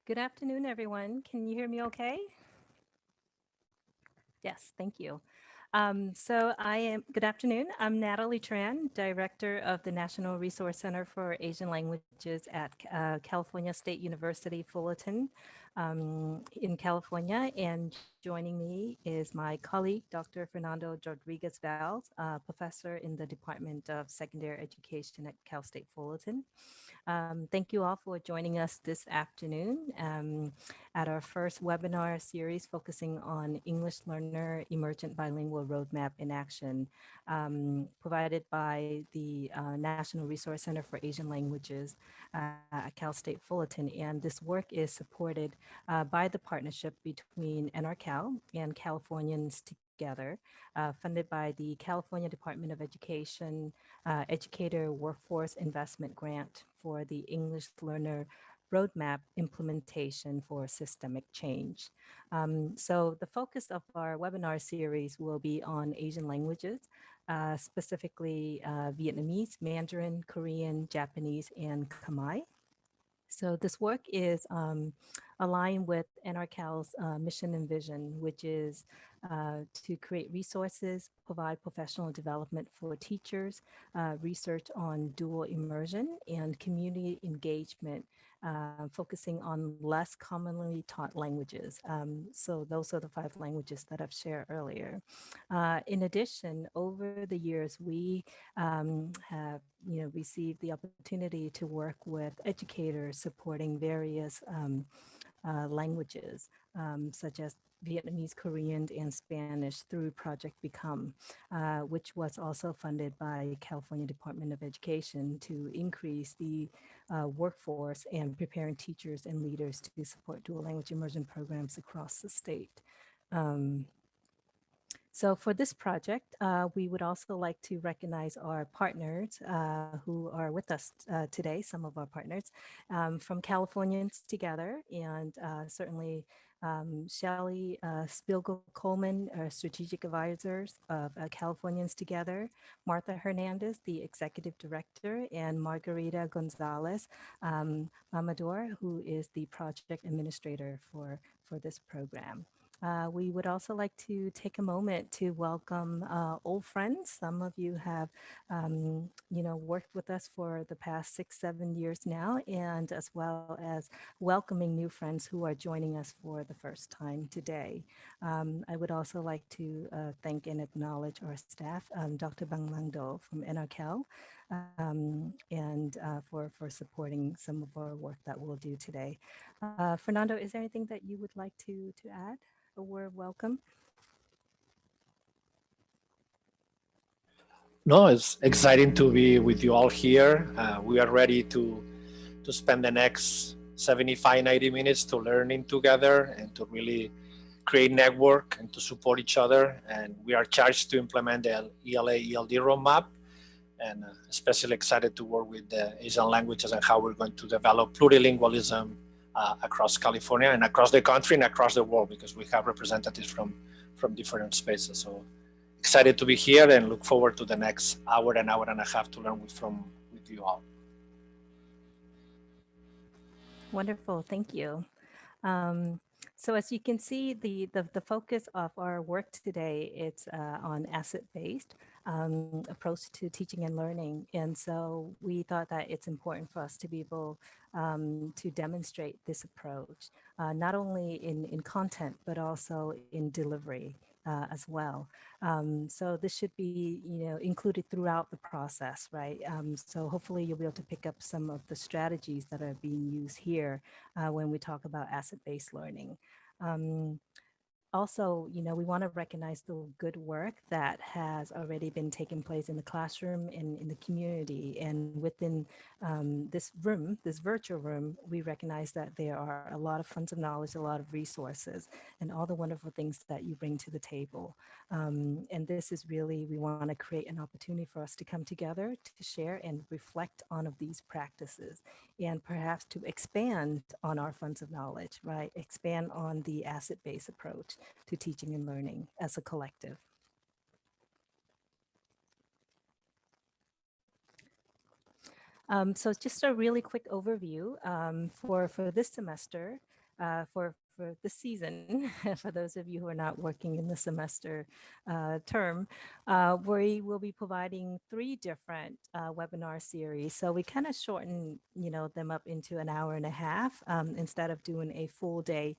Good afternoon, everyone. Can you hear me okay? Yes, thank you. Good afternoon. I'm Natalie Tran, Director of the National Resource Center for Asian Languages at California State University, Fullerton, in California. And joining me is my colleague, Dr. Fernando Rodriguez-Val, professor in the Department of Secondary Education at Cal State Fullerton. Thank you all for joining us this afternoon at our first webinar series focusing on English Learner Emergent Bilingual Roadmap in Action, provided by the National Resource Center for Asian Languages at Cal State Fullerton. And this work is supported by the partnership between NRCAL and Californians Together, funded by the California Department of Education Educator Workforce Investment Grant for the English Learner Roadmap Implementation for Systemic Change. So the focus of our webinar series will be on Asian languages, specifically Vietnamese, Mandarin, Korean, Japanese, and Khmer. So this work is aligned with NRCAL's mission and vision, which is to create resources, provide professional development for teachers, research on dual immersion, and community engagement, focusing on less commonly taught languages. So those are the 5 languages that I've shared earlier. In addition, over the years, we have received the opportunity to work with educators supporting various languages, such as Vietnamese, Korean, and Spanish through Project Become, which was also funded by California Department of Education to increase the workforce and preparing teachers and leaders to support dual language immersion programs across the state. So for this project, we would also like to recognize our partners who are with us today, some of our partners from Californians Together, and certainly Shelley Spiegel-Coleman, Strategic Advisors of Californians Together, Martha Hernandez, the Executive Director, and Margarita Gonzalez Amador, who is the Project Administrator for this program. We would also like to take a moment to welcome old friends. Some of you have, worked with us for the past 6, 7 years now, and as well as welcoming new friends who are joining us for the first time today. I would also like to thank and acknowledge our staff, Dr. Bang Langdo from NRCAL, and for supporting some of our work that we'll do today. Fernando, is there anything that you would like to add? A word welcome. No, it's exciting to be with you all here. We are ready to spend the next 75, 90 minutes to learning together and to really create network and to support each other. And we are charged to implement the ELA ELD roadmap, and especially excited to work with the Asian languages and how we're going to develop plurilingualism across California and across the country and across the world, because we have representatives from different spaces. So excited to be here and look forward to the next hour and a half to learn with you all. Wonderful, thank you. So as you can see, the focus of our work today, it's on asset-based approach to teaching and learning. And so we thought that it's important for us to be able to demonstrate this approach, not only in content, but also in delivery as well. So this should be, included throughout the process, right? So hopefully you'll be able to pick up some of the strategies that are being used here when we talk about asset-based learning. Also, we want to recognize the good work that has already been taking place in the classroom and in the community. And within this room, this virtual room, we recognize that there are a lot of funds of knowledge, a lot of resources, and all the wonderful things that you bring to the table. And this is really, we want to create an opportunity for us to come together to share and reflect on of these practices, and perhaps to expand on our funds of knowledge, right? Expand on the asset-based approach to teaching and learning as a collective. So just a really quick overview for this semester. for the season, for those of you who are not working in the semester term, we will be providing three different webinar series. So we kind of shorten, them up into an hour and a half instead of doing a full day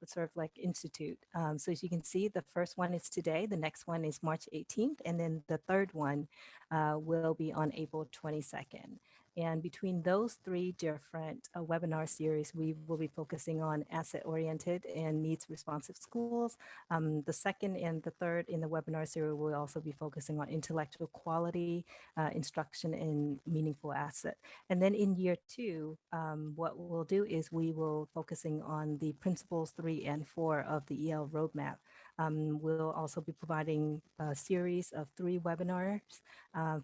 sort of like institute. So as you can see, the first one is today, the next one is March 18th, and then the third one will be on April 22nd. And between those three different webinar series, we will be focusing on asset-oriented and needs-responsive schools. The second and the third in the webinar series will also be focusing on intellectual quality, instruction, and meaningful asset. And then in year two, what we'll do is we will focusing on the principles 3 and 4 of the EL roadmap. We'll also be providing a series of 3 webinars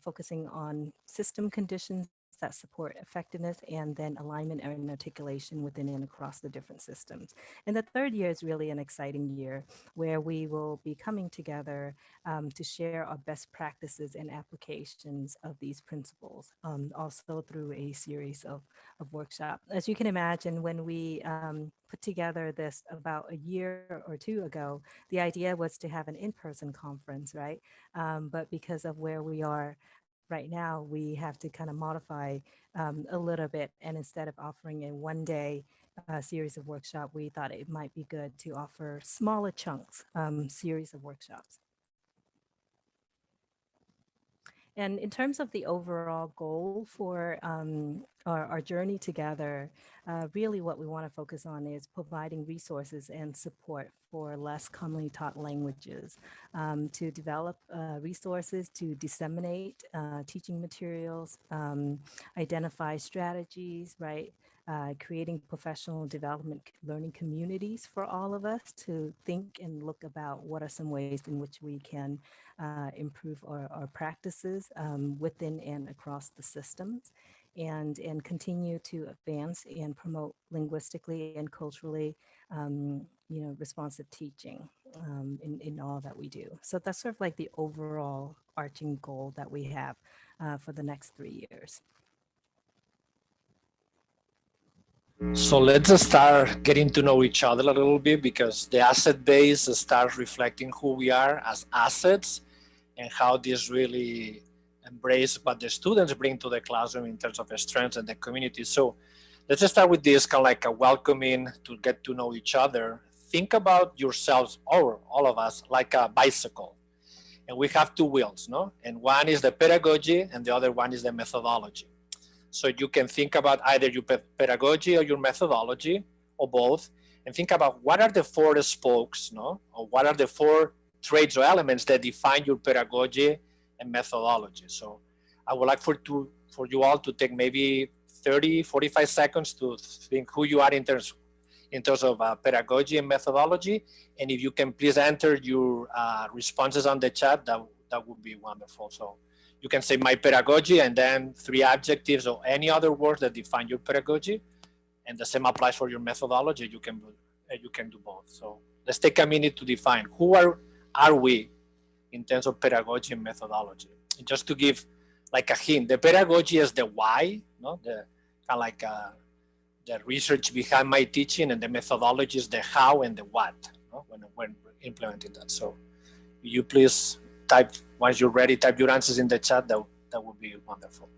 focusing on system conditions that support effectiveness and then alignment and articulation within and across the different systems. And the third year is really an exciting year where we will be coming together to share our best practices and applications of these principles, also through a series of workshops. As you can imagine, when we put together this about a year or two ago, the idea was to have an in-person conference, right? But because of where we are right now, we have to kind of modify a little bit. And instead of offering a one-day series of workshop, we thought it might be good to offer smaller chunks series of workshops. And in terms of the overall goal for our journey together, really what we want to focus on is providing resources and support for less commonly taught languages, to develop resources to disseminate teaching materials, identify strategies, right? Creating professional development learning communities for all of us to think and look about what are some ways in which we can improve our practices within and across the systems, and continue to advance and promote linguistically and culturally responsive teaching in all that we do. So that's sort of like the overall arching goal that we have for the next 3 years. So let's start getting to know each other a little bit, because the asset base starts reflecting who we are as assets and how this really embrace what the students bring to the classroom in terms of the strengths and the community. So let's just start with this kind of like a welcoming to get to know each other. Think about yourselves, or all of us, like a bicycle. And we have 2 wheels, no? And one is the pedagogy and the other one is the methodology. So you can think about either your pedagogy or your methodology, or both, and think about what are the 4 spokes, no? Or what are the 4 traits or elements that define your pedagogy and methodology. So I would like for you all to take maybe 30, 45 seconds to think who you are in terms of pedagogy and methodology. And if you can please enter your responses on the chat, that would be wonderful. So you can say my pedagogy and then 3 adjectives or any other words that define your pedagogy. And the same applies for your methodology. You can do both. So let's take a minute to define who are we in terms of pedagogy and methodology. And just to give like a hint, the pedagogy is the why, no? The kind of like the research behind my teaching, and the methodology is the how and the what, no? when implementing that. So you please type, once you're ready, type your answers in the chat. That would be wonderful.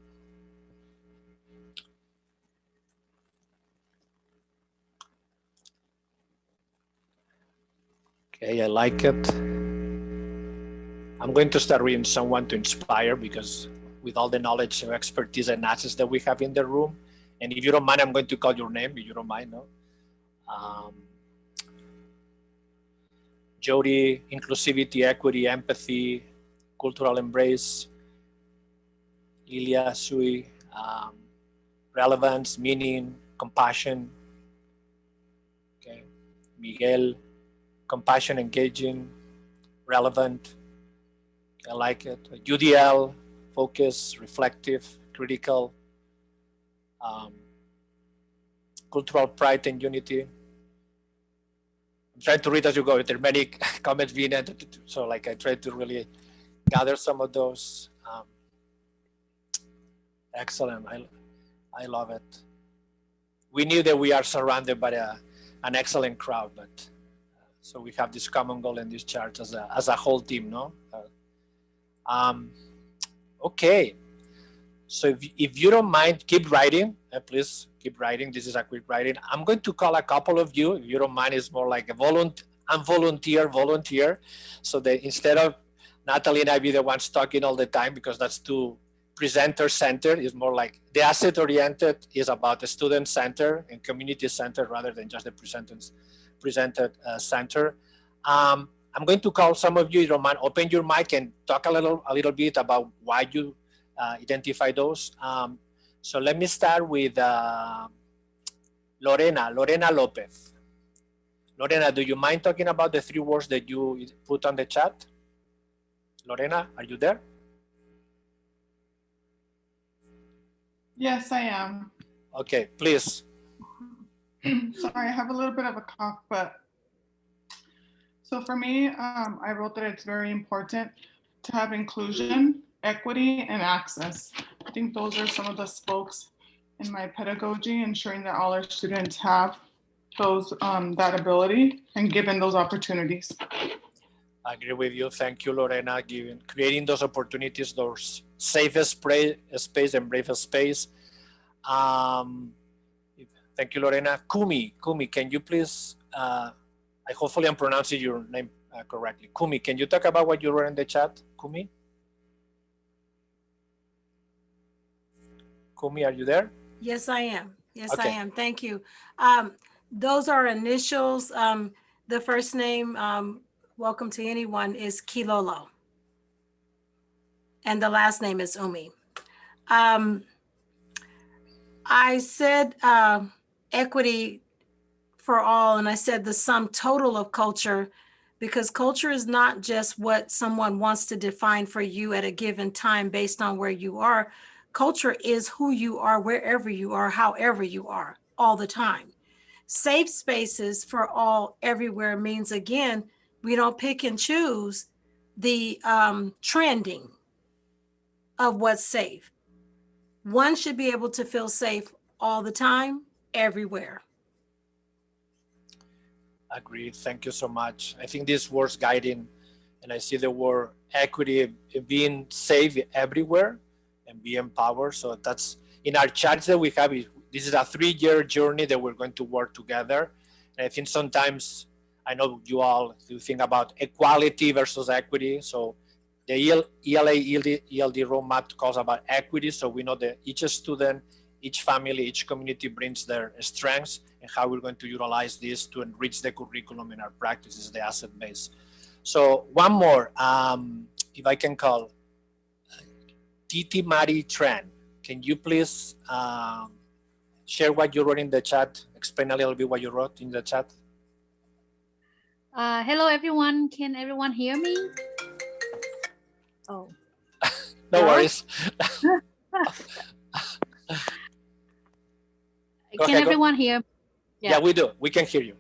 Okay, I like it. I'm going to start reading someone to inspire, because with all the knowledge and expertise and assets that we have in the room, and if you don't mind, I'm going to call your name, if you don't mind, no? Jody, inclusivity, equity, empathy, cultural embrace. Ilya, Sui, relevance, meaning, compassion. Okay, Miguel, compassion, engaging, relevant. I like it. UDL, focus, reflective, critical, cultural pride and unity. I'm trying to read as you go. There are many comments being entered, so like I try to really gather some of those. Excellent. I love it. we knew that we are surrounded by an excellent crowd, but so we have this common goal in this church as a whole team, no? Okay. So if you don't mind, keep writing. Please keep writing. This is a quick writing. I'm going to call a couple of you. If you don't mind, it's more like a volunteer. So that instead of Natalie and I be the ones talking all the time, because that's too presenter-centered, it's more like the asset-oriented is about the student-centered and community-centered rather than just the presented center. I'm going to call some of you. You don't mind, open your mic and talk a little bit about why you identify those. So let me start with Lorena Lopez. Lorena, do you mind talking about the 3 words that you put on the chat? Lorena, are you there? Yes, I am. Okay, please. Sorry, I have a little bit of a cough, but so for me, I wrote that it's very important to have inclusion, equity, and access. I think those are some of the spokes in my pedagogy, ensuring that all our students have those that ability and given those opportunities. I agree with you. Thank you, Lorena, creating those opportunities, those safest space and bravest space. Thank you, Lorena. Kumi, can you please, hopefully I'm pronouncing your name correctly. Kumi, can you talk about what you wrote in the chat, Kumi? Kumi, are you there? Yes, I am. Yes, Okay. I am. Thank you. Those are initials. The first name, welcome to anyone, is Kilolo. And the last name is Umi. I said equity for all, and I said the sum total of culture, because culture is not just what someone wants to define for you at a given time based on where you are. Culture is who you are, wherever you are, however you are, all the time. Safe spaces for all everywhere means, again, we don't pick and choose the trending of what's safe. One should be able to feel safe all the time, everywhere. Agreed. Thank you so much. I think this word's guiding, and I see the word equity, being safe everywhere and be empowered. So that's in our charts that we have. This is a 3-year journey that we're going to work together. And I think sometimes, I know you all do think about equality versus equity. So the ELA ELD roadmap calls about equity. So we know that each student, each family, each community brings their strengths, and how we're going to utilize this to enrich the curriculum in our practices, the asset base. So one more, if I can call, Titi Mari Tran, can you please share what you wrote in the chat? Explain a little bit what you wrote in the chat. Hello, everyone. Can everyone hear me? Oh. No worries. Can everyone hear? Yeah, we do. We can hear you.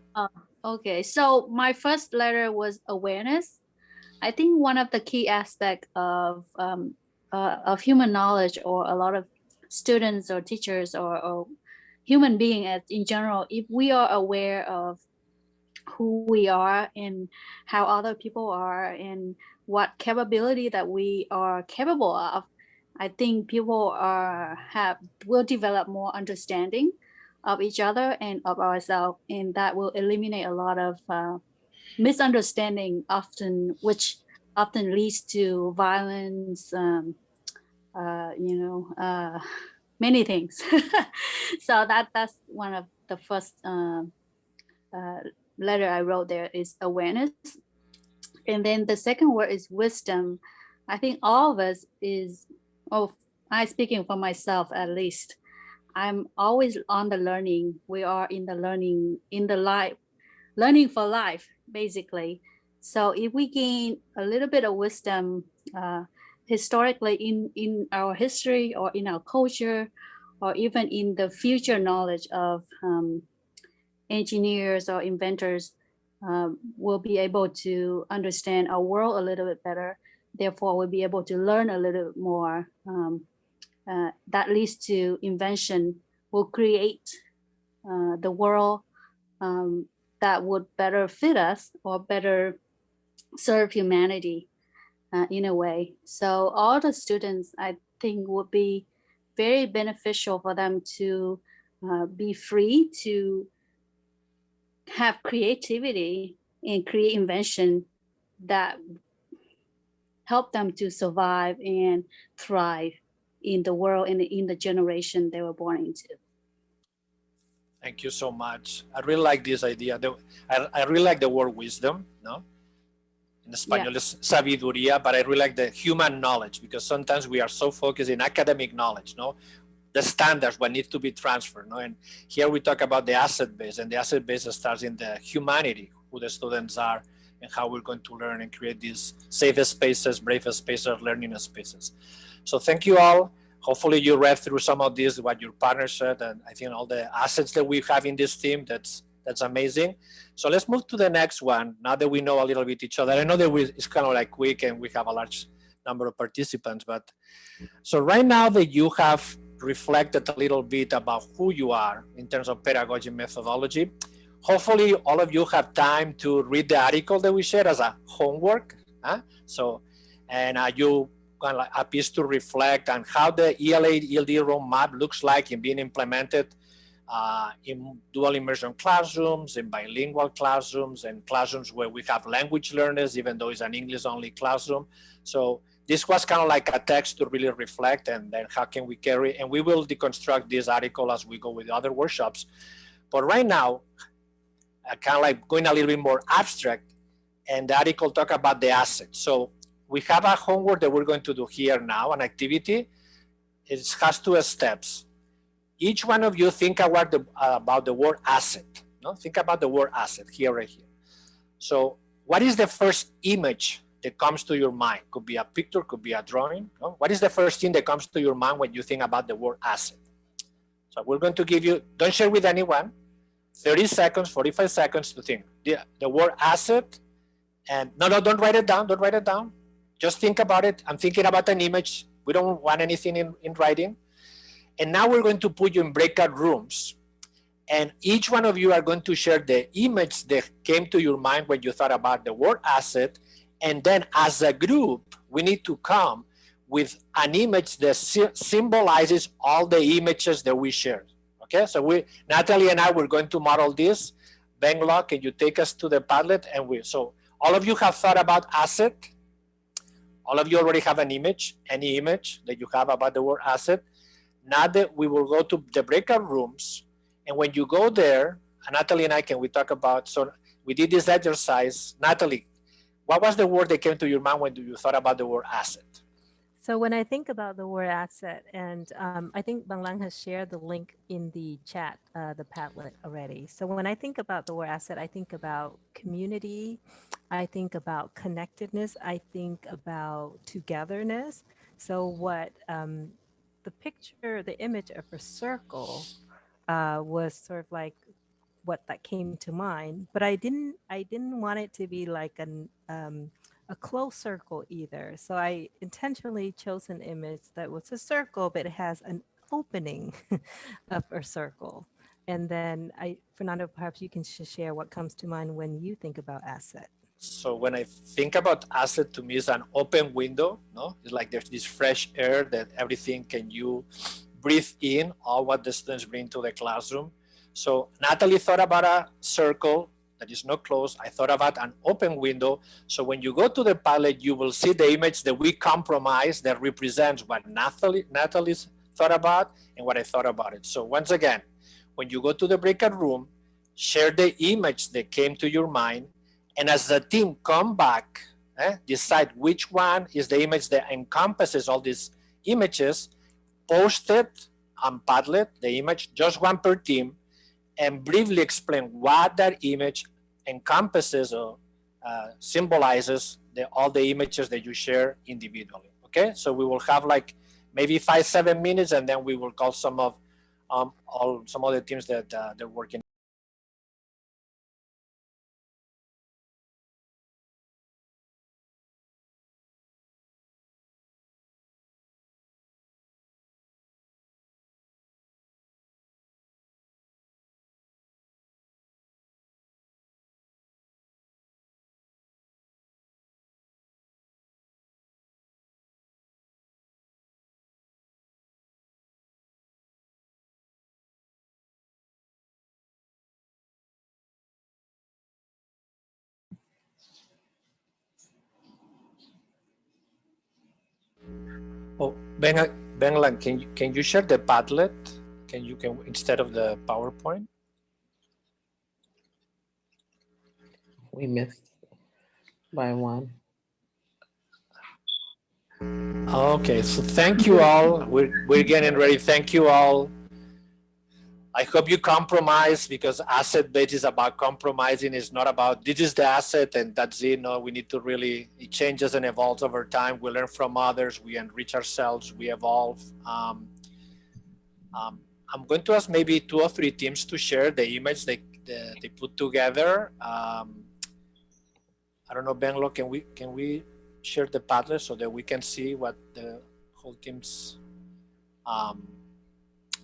Okay. So my first letter was awareness. I think one of the key aspects of human knowledge, or a lot of students or teachers or human being in general, if we are aware of who we are and how other people are and what capability that we are capable of, I think people will develop more understanding of each other and of ourselves, and that will eliminate a lot of misunderstanding, which often leads to violence, many things. So that's one of the first letter I wrote there is awareness. And then the second word is wisdom. I think all of us I'm speaking for myself at least. I'm always on the learning. We are in the learning for life, basically. So if we gain a little bit of wisdom historically in our history or in our culture, or even in the future knowledge of engineers or inventors, will be able to understand our world a little bit better. Therefore, we'll be able to learn a little bit more. That leads to invention, will create the world that would better fit us or better serve humanity in a way. So all the students, I think, would be very beneficial for them to be free to have creativity and create invention that help them to survive and thrive in the world and in the generation they were born into. Thank you so much. I really like this idea. I really like the word wisdom, no? In Spanish, is sabiduría, but I really like the human knowledge, because sometimes we are so focused in academic knowledge, no? The standards, what needs to be transferred, no? And here we talk about the asset base, and the asset base starts in the humanity, who the students are, and how we're going to learn and create these safe spaces, brave spaces, learning spaces. So thank you all. Hopefully you read through some of this, what your partner said, and I think all the assets that we have in this team, that's amazing. So let's move to the next one. Now that we know a little bit each other, I know that it's kind of like quick and we have a large number of participants, but so right now that you have reflected a little bit about who you are in terms of pedagogy methodology, hopefully all of you have time to read the article that we shared as a homework. So, and you kind of like a piece to reflect on how the ELA ELD roadmap looks like in being implemented in dual immersion classrooms, in bilingual classrooms, and classrooms where we have language learners, even though it's an English only classroom. So this was kind of like a text to really reflect, and then how can we carry, and we will deconstruct this article as we go with other workshops. But right now, kind of like going a little bit more abstract, and the article talk about the assets. So we have a homework that we're going to do here now, an activity. It has 2 steps. Each one of you think about the word asset. No? Think about the word asset here, right here. So what is the first image that comes to your mind? Could be a picture, could be a drawing. No? What is the first thing that comes to your mind when you think about the word asset? So we're going to give you, don't share with anyone, 30 seconds, 45 seconds to think. The word asset, and no, don't write it down, don't write it down. Just think about it. I'm thinking about an image. We don't want anything in writing. And now we're going to put you in breakout rooms. And each one of you are going to share the image that came to your mind when you thought about the word asset. And then as a group, we need to come with an image that symbolizes all the images that we shared. Okay, so Natalie and I, we're going to model this. Bangla, can you take us to the Padlet? And so all of you have thought about asset. All of you already have an image, any image that you have about the word asset. Now that we will go to the breakout rooms, and when you go there, Natalie and I, can we talk about, so we did this exercise. Natalie, what was the word that came to your mind when you thought about the word asset? So when I think about the word asset, and I think Banglang has shared the link in the chat, the Padlet already. So when I think about the word asset, I think about community, I think about connectedness, I think about togetherness. So what the picture, the image of a circle was sort of like what that came to mind, but I didn't want it to be like a close circle either. So I intentionally chose an image that was a circle, but it has an opening of a circle. And then Fernando, perhaps you can share what comes to mind when you think about asset. So when I think about asset, to me it's an open window, no? It's like there's this fresh air that everything can you breathe in, all what the students bring to the classroom. So Natalie thought about a circle that is not closed. I thought about an open window. So when you go to the Padlet, you will see the image that we compromise that represents what Natalie's thought about and what I thought about it. So once again, when you go to the breakout room, share the image that came to your mind, and as the team come back, decide which one is the image that encompasses all these images, post it on Padlet, the image, just one per team, and briefly explain what that image encompasses or symbolizes all the images that you share individually. Okay, so we will have like maybe 5-7 minutes, and then we will call some of some of the teams that they're working Oh, Benglan, can you share the Padlet? Can instead of the PowerPoint? We missed by one. Okay, so thank you all. We're getting ready. Thank you all. I hope you compromise, because asset based is about compromising. It's not about this is the asset and that's it. No, we need to really, it changes and evolves over time. We learn from others, we enrich ourselves, we evolve. I'm going to ask maybe 2 or 3 teams to share the image they put together. I don't know, Benlo, can we share the Padlet so that we can see what the whole team's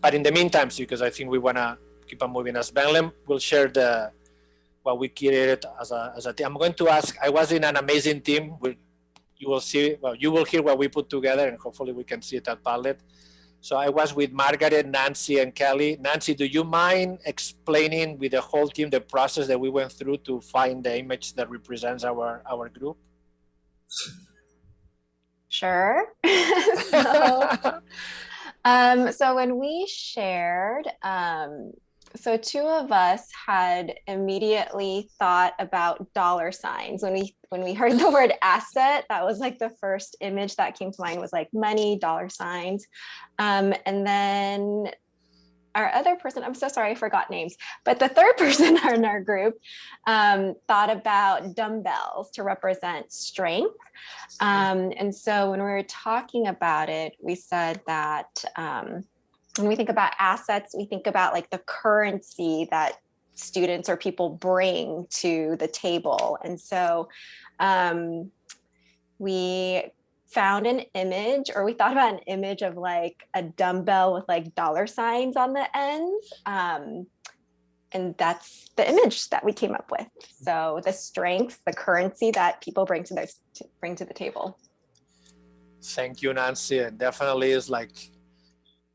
but in the meantime, because I think we want to keep on moving, as Benlem will share what we created as a team. I'm going to ask, I was in an amazing team. You will see, well, you will hear what we put together, and hopefully we can see it at Padlet. So I was with Margaret, Nancy, and Kelly. Nancy, do you mind explaining with the whole team the process that we went through to find the image that represents our group? Sure. So when we shared, so 2 of us had immediately thought about dollar signs. When we heard the word asset, that was like the first image that came to mind, was like money, dollar signs. And then our other person, I'm so sorry, I forgot names, but the third person in our group thought about dumbbells to represent strength. And so when we were talking about it, we said that when we think about assets, we think about like the currency that students or people bring to the table. And so we found an image, or we thought about an image of like a dumbbell with like dollar signs on the ends. And that's the image that we came up with. So the strength, the currency that people bring to the table. Thank you, Nancy. It definitely is like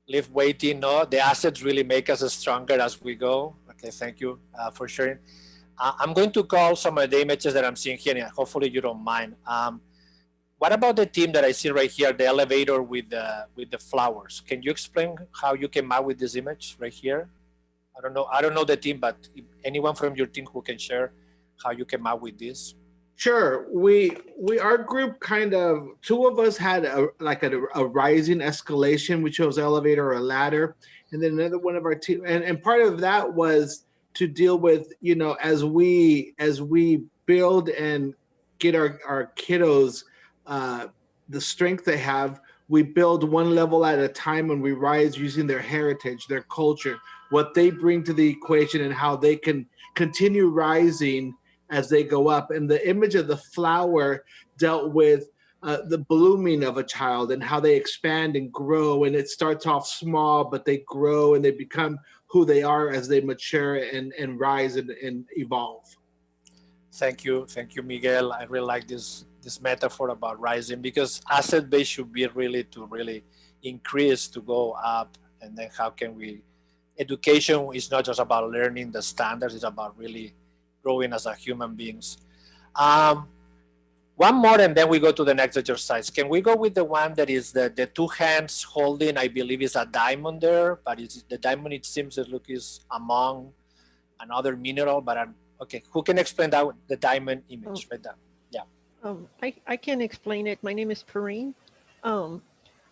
live waiting. No, the assets really make us stronger as we go. Okay, thank you for sharing. I'm going to call some of the images that I'm seeing here, and hopefully you don't mind. What about the team that I see right here, the elevator with the flowers? Can you explain how you came out with this image right here? I don't know the team, but if anyone from your team who can share how you came out with this. Sure. Our group kind of, 2 of us had a rising escalation. We chose elevator or a ladder, and then another one of our team, and part of that was to deal with, as we build and get our kiddos the strength they have, we build one level at a time, and we rise using their heritage, their culture, what they bring to the equation, and how they can continue rising as they go up. And the image of the flower dealt with the blooming of a child and how they expand and grow. And it starts off small, but they grow and they become who they are as they mature and rise and evolve. Thank you, Miguel. I really like this metaphor about rising, because asset base should be really increase, to go up. And then how can we, education is not just about learning the standards, it's about really growing as a human beings. One more, and then we go to the next exercise. Can we go with the one that is the 2 hands holding, I believe is a diamond there, but it's the diamond, it seems to look is among another mineral, but okay, who can explain that, the diamond image right there? Yeah. I can explain it. My name is Perrine.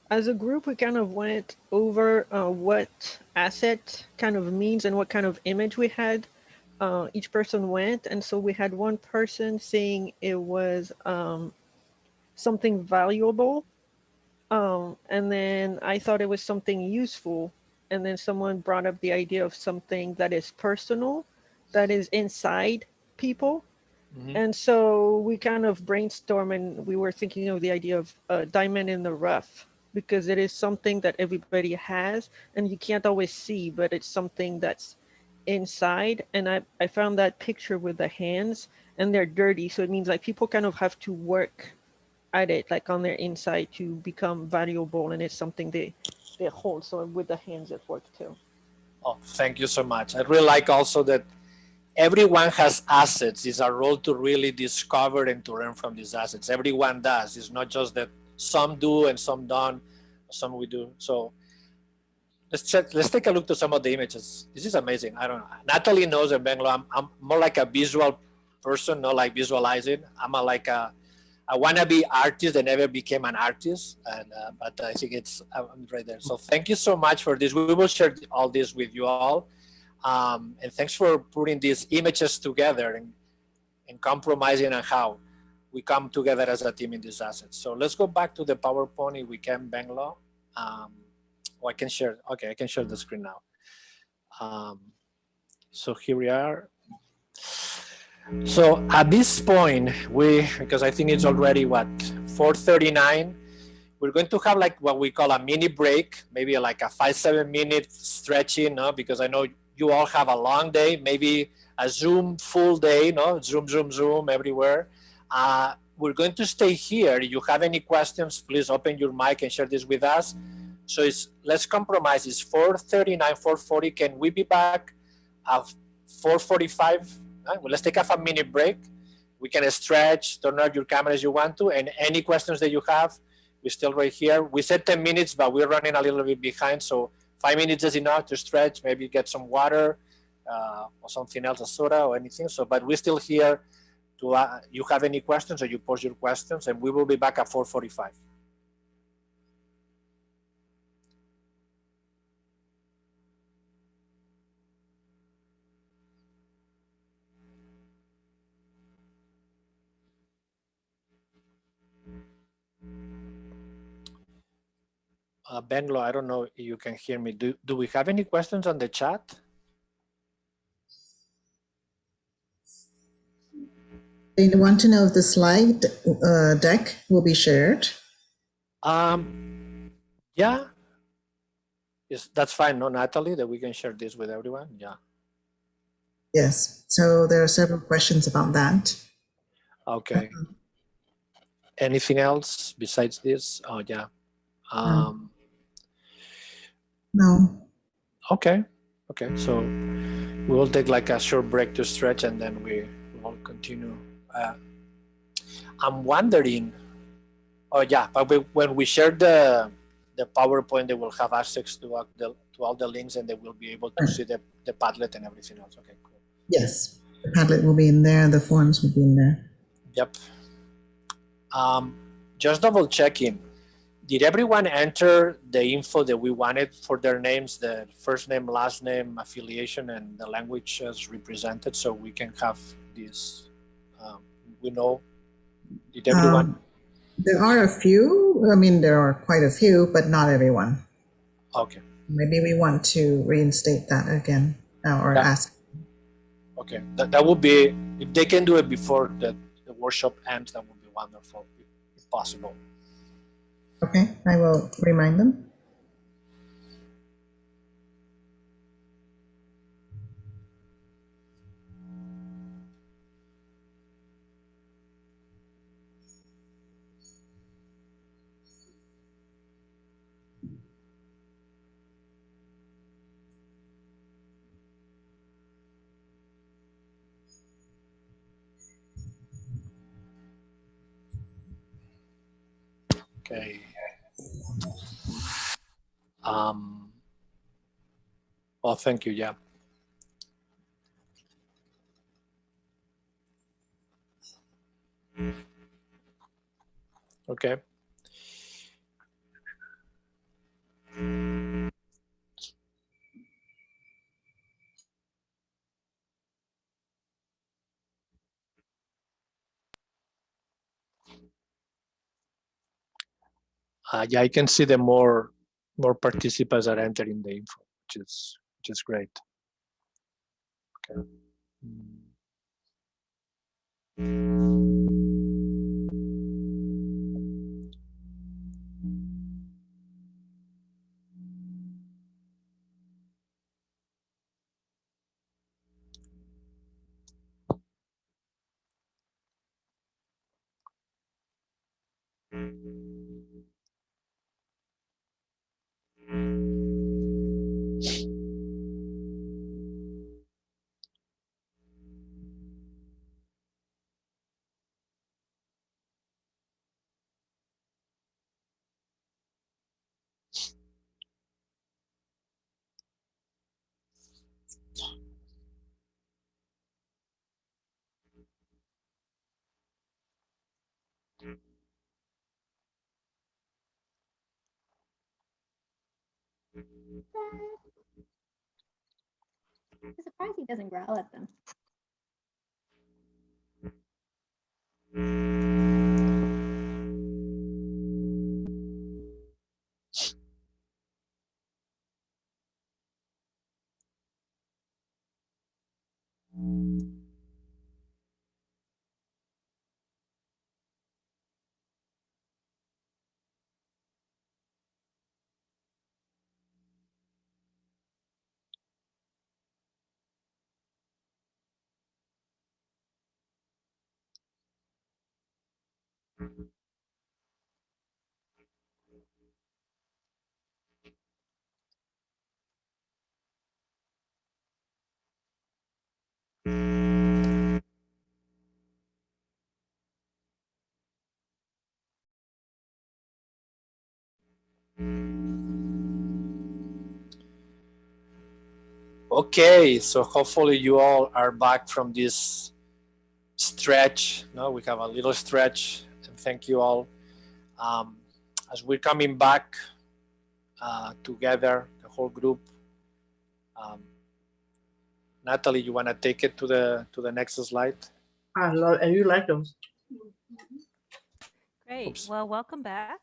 As a group, we kind of went over what asset kind of means and what kind of image we had. Each person went, and so we had one person saying it was something valuable, and then I thought it was something useful, and then someone brought up the idea of something that is personal, that is inside people. And so we kind of brainstormed, and we were thinking of the idea of a diamond in the rough, because it is something that everybody has and you can't always see, but it's something that's inside. And I found that picture with the hands, and they're dirty, so it means like people kind of have to work at it, like on their inside, to become valuable, and it's something they hold. So with the hands it works too. Oh, thank you so much. I really like also that everyone has assets. It's our role to really discover and to learn from these assets. Everyone does. It's not just that some do and some don't, some we do. So let's take a look to some of the images. This is amazing. I don't know. Natalie knows in Bangalore, I'm more like a visual person, not like visualizing. I'm like a wannabe artist that never became an artist, and but I think I'm right there. So thank you so much for this. We will share all this with you all, and thanks for putting these images together and compromising on how we come together as a team in these assets. So let's go back to the PowerPoint if we can, Bangalore. I can share. Okay, I can share the screen now. So here we are. So at this point, because I think it's already what, 4:39, we're going to have like what we call a mini break, maybe like a 5-7 minute stretching, no? Because I know you all have a long day, maybe a Zoom full day, no? Zoom everywhere. We're going to stay here. If you have any questions, please open your mic and share this with us. So let's compromise. It's 4:39, 4:40. Can we be back at 4:45? Well, let's take a 5-minute break. We can stretch, turn on your camera as you want to, and any questions that you have, we're still right here. We said 10 minutes, but we're running a little bit behind. So 5 minutes is enough to stretch, maybe get some water or something else, a soda or anything. So, but we're still here to, you have any questions or you post your questions, and we will be back at 4:45. Bangalore, I don't know if you can hear me. Do we have any questions on the chat? They want to know if the slide deck will be shared. Yeah. Yes, that's fine, no, Natalie, that we can share this with everyone. Yeah. Yes. So there are several questions about that. Okay. Anything else besides this? Oh, yeah. No. Okay. Okay. So we will take like a short break to stretch, and then we will continue. I'm wondering. Oh yeah, but when we share the PowerPoint, they will have access to all the links, and they will be able to see the Padlet and everything else. Okay, cool. Yes, the Padlet will be in there. The forms will be in there. Yep. Just double checking. Did everyone enter the info that we wanted for their names, the first name, last name, affiliation, and the language as represented, so we can have this? We know. Did everyone? There are a few. I mean, there are quite a few, but not everyone. Okay. Maybe we want to reinstate that again or ask. Okay, that would be, if they can do it before the workshop ends, that would be wonderful, if possible. Okay, I will remind them. Okay. Well, thank you. Yeah. Okay. Yeah, I can see the more participants are entering the info, which is great. Okay. I'm surprised he doesn't growl at them. Okay, so hopefully you all are back from this stretch. No, we have a little stretch, and thank you all. As we're coming back together, the whole group. Um, Natalie, you want to take it to the next slide? I love, and you like those. Great. Oops. Well, welcome back.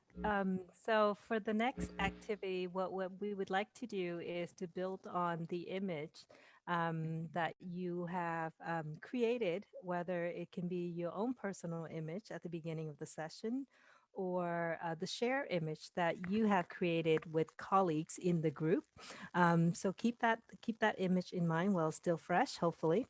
So for the next activity, what we would like to do is to build on the image that you have created, whether it can be your own personal image at the beginning of the session or the share image that you have created with colleagues in the group. So keep that image in mind while still fresh, hopefully.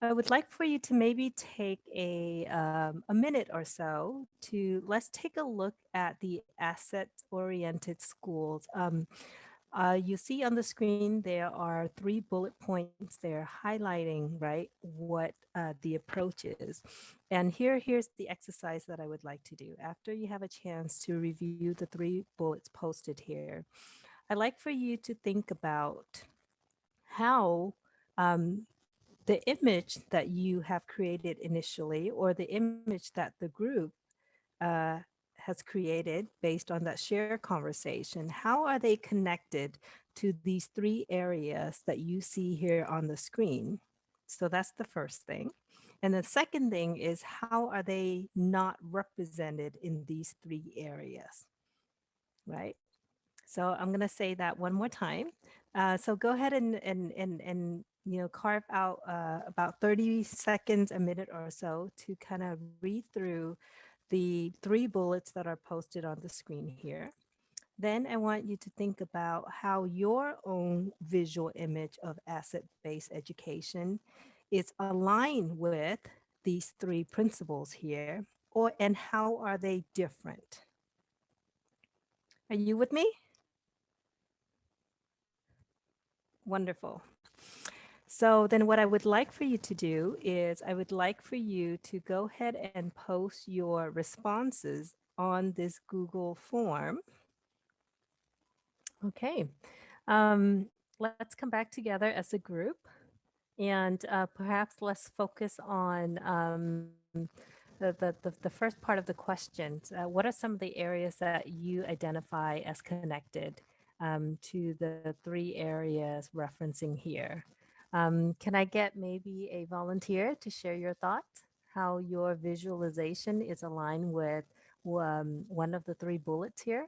I would like for you to maybe take a minute or so to let's take a look at the asset-oriented schools. You see on the screen there are 3 bullet points there highlighting, right, what the approach is. And here's the exercise that I would like to do. After you have a chance to review the 3 bullets posted here, I'd like for you to think about how the image that you have created initially, or the image that the group uh, has created based on that shared conversation, how are they connected to these 3 areas that you see here on the screen? So that's the first thing. And the second thing is, how are they not represented in these 3 areas, right? So I'm going to say that one more time. So go ahead and carve out about 30 seconds, a minute or so to kind of read through the 3 bullets that are posted on the screen here. Then I want you to think about how your own visual image of asset-based education is aligned with these 3 principles here, and how are they different? Are you with me? Wonderful. So then what I would like for you to do is I would like for you to go ahead and post your responses on this Google form. Okay. Let's come back together as a group, and perhaps let's focus on the first part of the questions. What are some of the areas that you identify as connected to the 3 areas referencing here? Can I get maybe a volunteer to share your thoughts, how your visualization is aligned with one of the 3 bullets here?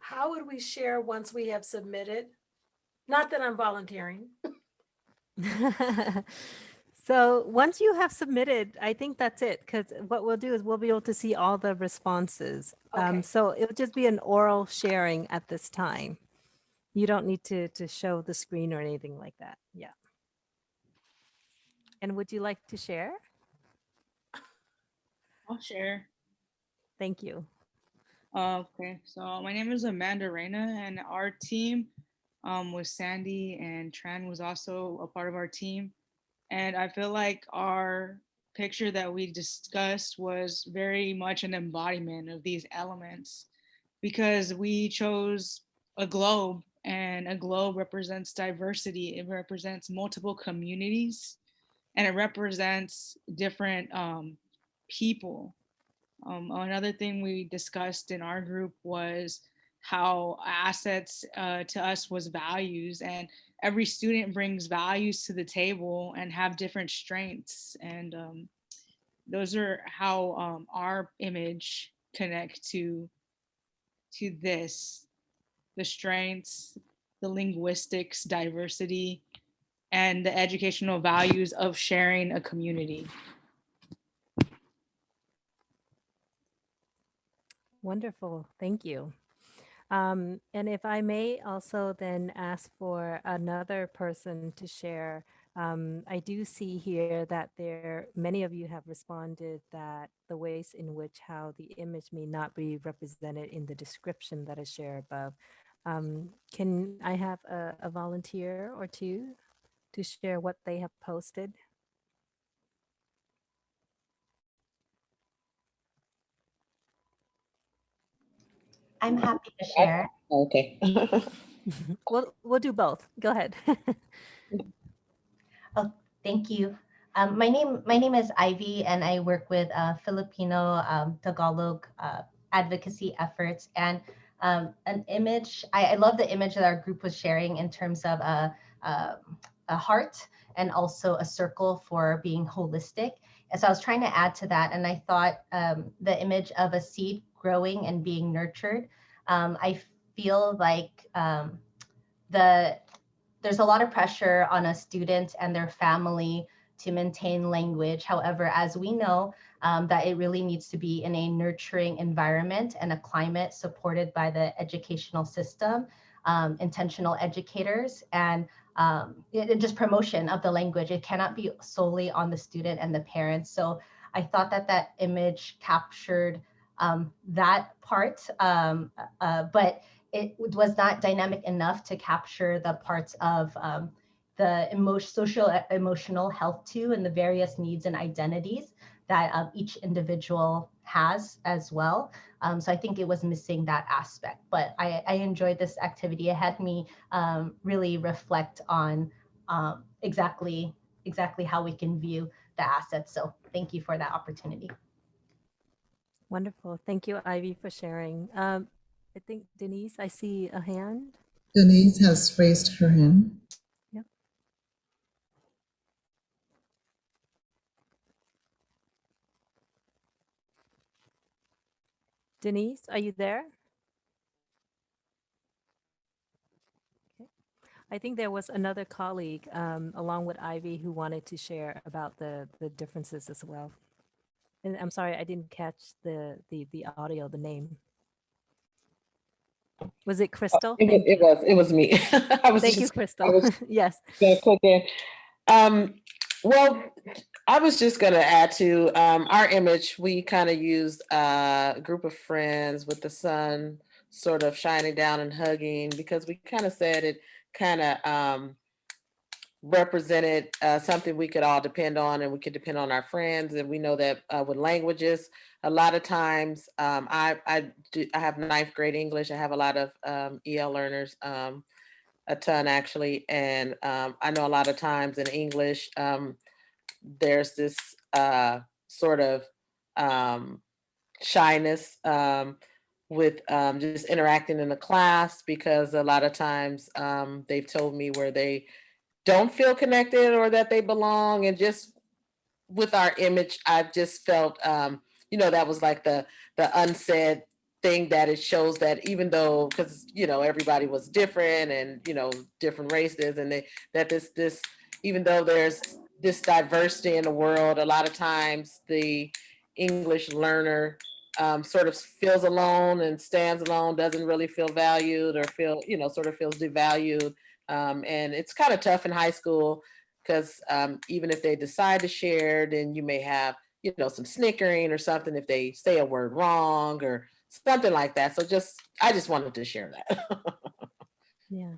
How would we share once we have submitted? Not that I'm volunteering. So once you have submitted, I think that's it, because what we'll do is we'll be able to see all the responses. Okay. So it'll just be an oral sharing at this time. You don't need to show the screen or anything like that. Yeah. And would you like to share? I'll share. Thank you. Okay, so my name is Amanda Reyna, and our team was Sandy, and Tran was also a part of our team. And I feel like our picture that we discussed was very much an embodiment of these elements, because we chose a globe, and a globe represents diversity. It represents multiple communities, and it represents different people. Another thing we discussed in our group was how assets to us was values, and every student brings values to the table and have different strengths, and those are how our image connect to this, the strengths, the linguistics, diversity, and the educational values of sharing a community. Wonderful, thank you. And if I may also then ask for another person to share, I do see here that many of you have responded that the ways in which how the image may not be represented in the description that is shared above. Can I have a volunteer or two to share what they have posted? I'm happy to share. Okay. We'll do both. Go ahead. Oh, thank you. My name is Ivy, and I work with Filipino Tagalog advocacy efforts. And an image, I love the image that our group was sharing in terms of a heart and also a circle for being holistic. And so I was trying to add to that, and I thought the image of a seed growing and being nurtured. I feel like there's a lot of pressure on a student and their family to maintain language. However, as we know, that it really needs to be in a nurturing environment and a climate supported by the educational system, intentional educators, and just promotion of the language. It cannot be solely on the student and the parents. So I thought that that image captured that part, but it was not dynamic enough to capture the parts of the social emotional health too, and the various needs and identities that each individual has as well. So I think it was missing that aspect, but I enjoyed this activity. It had me really reflect on exactly how we can view the assets. So thank you for that opportunity. Wonderful. Thank you, Ivy, for sharing. I think Denise, I see a hand. Denise has raised her hand. Yep. Denise, are you there? Okay. I think there was another colleague along with Ivy who wanted to share about the differences as well. And I'm sorry, I didn't catch the audio, the name. Was it Crystal? It was me. Thank you, Crystal. Yes. Click in. Well, I was just going to add to our image. We kind of used a group of friends with the sun sort of shining down and hugging, because we kind of said it kind of represented something we could all depend on, and we could depend on our friends. And we know that with languages, a lot of times, I have ninth grade English. I have a lot of EL learners, a ton actually. And I know a lot of times in English, there's this sort of shyness with just interacting in the class, because a lot of times they've told me where they don't feel connected or that they belong. And just with our image, I've just felt, that was like the unsaid thing, that it shows that even though, because, everybody was different and, different races, and that this, even though there's this diversity in the world, a lot of times the English learner sort of feels alone and stands alone, doesn't really feel valued, or sort of feels devalued. And it's kind of tough in high school, because even if they decide to share, then you may have, some snickering or something if they say a word wrong or something like that. So I just wanted to share that. Yeah.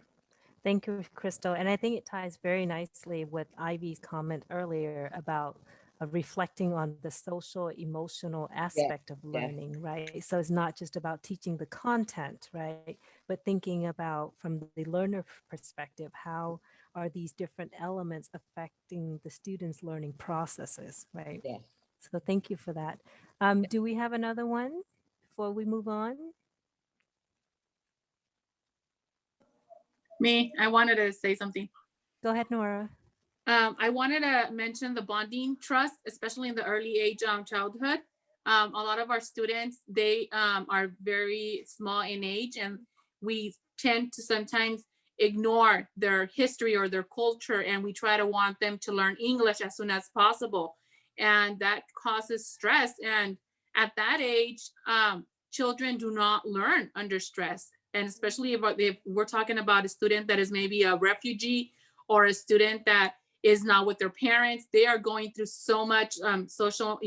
Thank you, Crystal. And I think it ties very nicely with Ivy's comment earlier about reflecting on the social emotional aspect of learning, right? So it's not just about teaching the content, right? But thinking about, from the learner perspective, how are these different elements affecting the students' learning processes, right? Yes. So thank you for that. Do we have another one before we move on? Me, I wanted to say something. Go ahead, Nora. I wanted to mention the bonding trust, especially in the early age childhood. A lot of our students, they are very small in age, and we tend to sometimes ignore their history or their culture, and we try to want them to learn English as soon as possible. And that causes stress. And at that age, children do not learn under stress. And especially if we're talking about a student that is maybe a refugee or a student that is not with their parents, they are going through so much social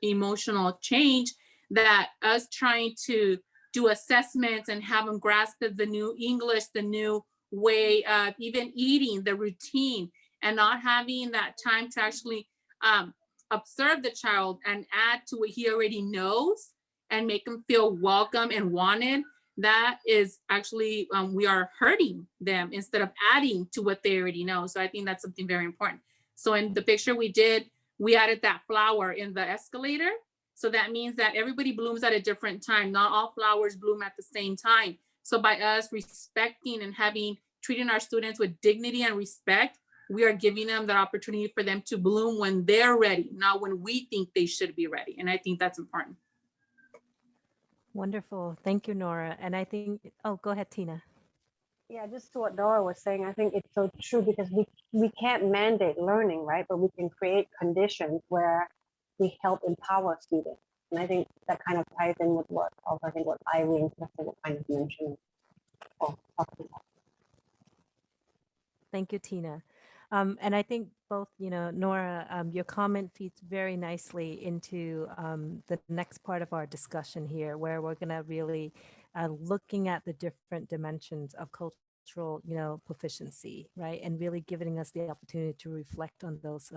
emotional change that us trying to do assessments and have them grasp the new English, the new way of even eating, the routine, and not having that time to actually observe the child and add to what he already knows and make him feel welcome and wanted. That is actually, we are hurting them instead of adding to what they already know. So I think that's something very important. So in the picture we added that flower in the escalator. So that means that everybody blooms at a different time. Not all flowers bloom at the same time. So by us respecting and treating our students with dignity and respect, we are giving them the opportunity for them to bloom when they're ready, not when we think they should be ready. And I think that's important. Wonderful. Thank you, Nora. And I think, oh, go ahead, Tina. Yeah, just to what Nora was saying, I think it's so true because we can't mandate learning, right? But we can create conditions where we help empower students. And I think that kind of ties in with what also I think what Irene was kind of mentioning or talking about. Thank you, Tina. And I think both, Nora, your comment feeds very nicely into the next part of our discussion here, where we're going to really looking at the different dimensions of cultural, proficiency, right? And really giving us the opportunity to reflect on those,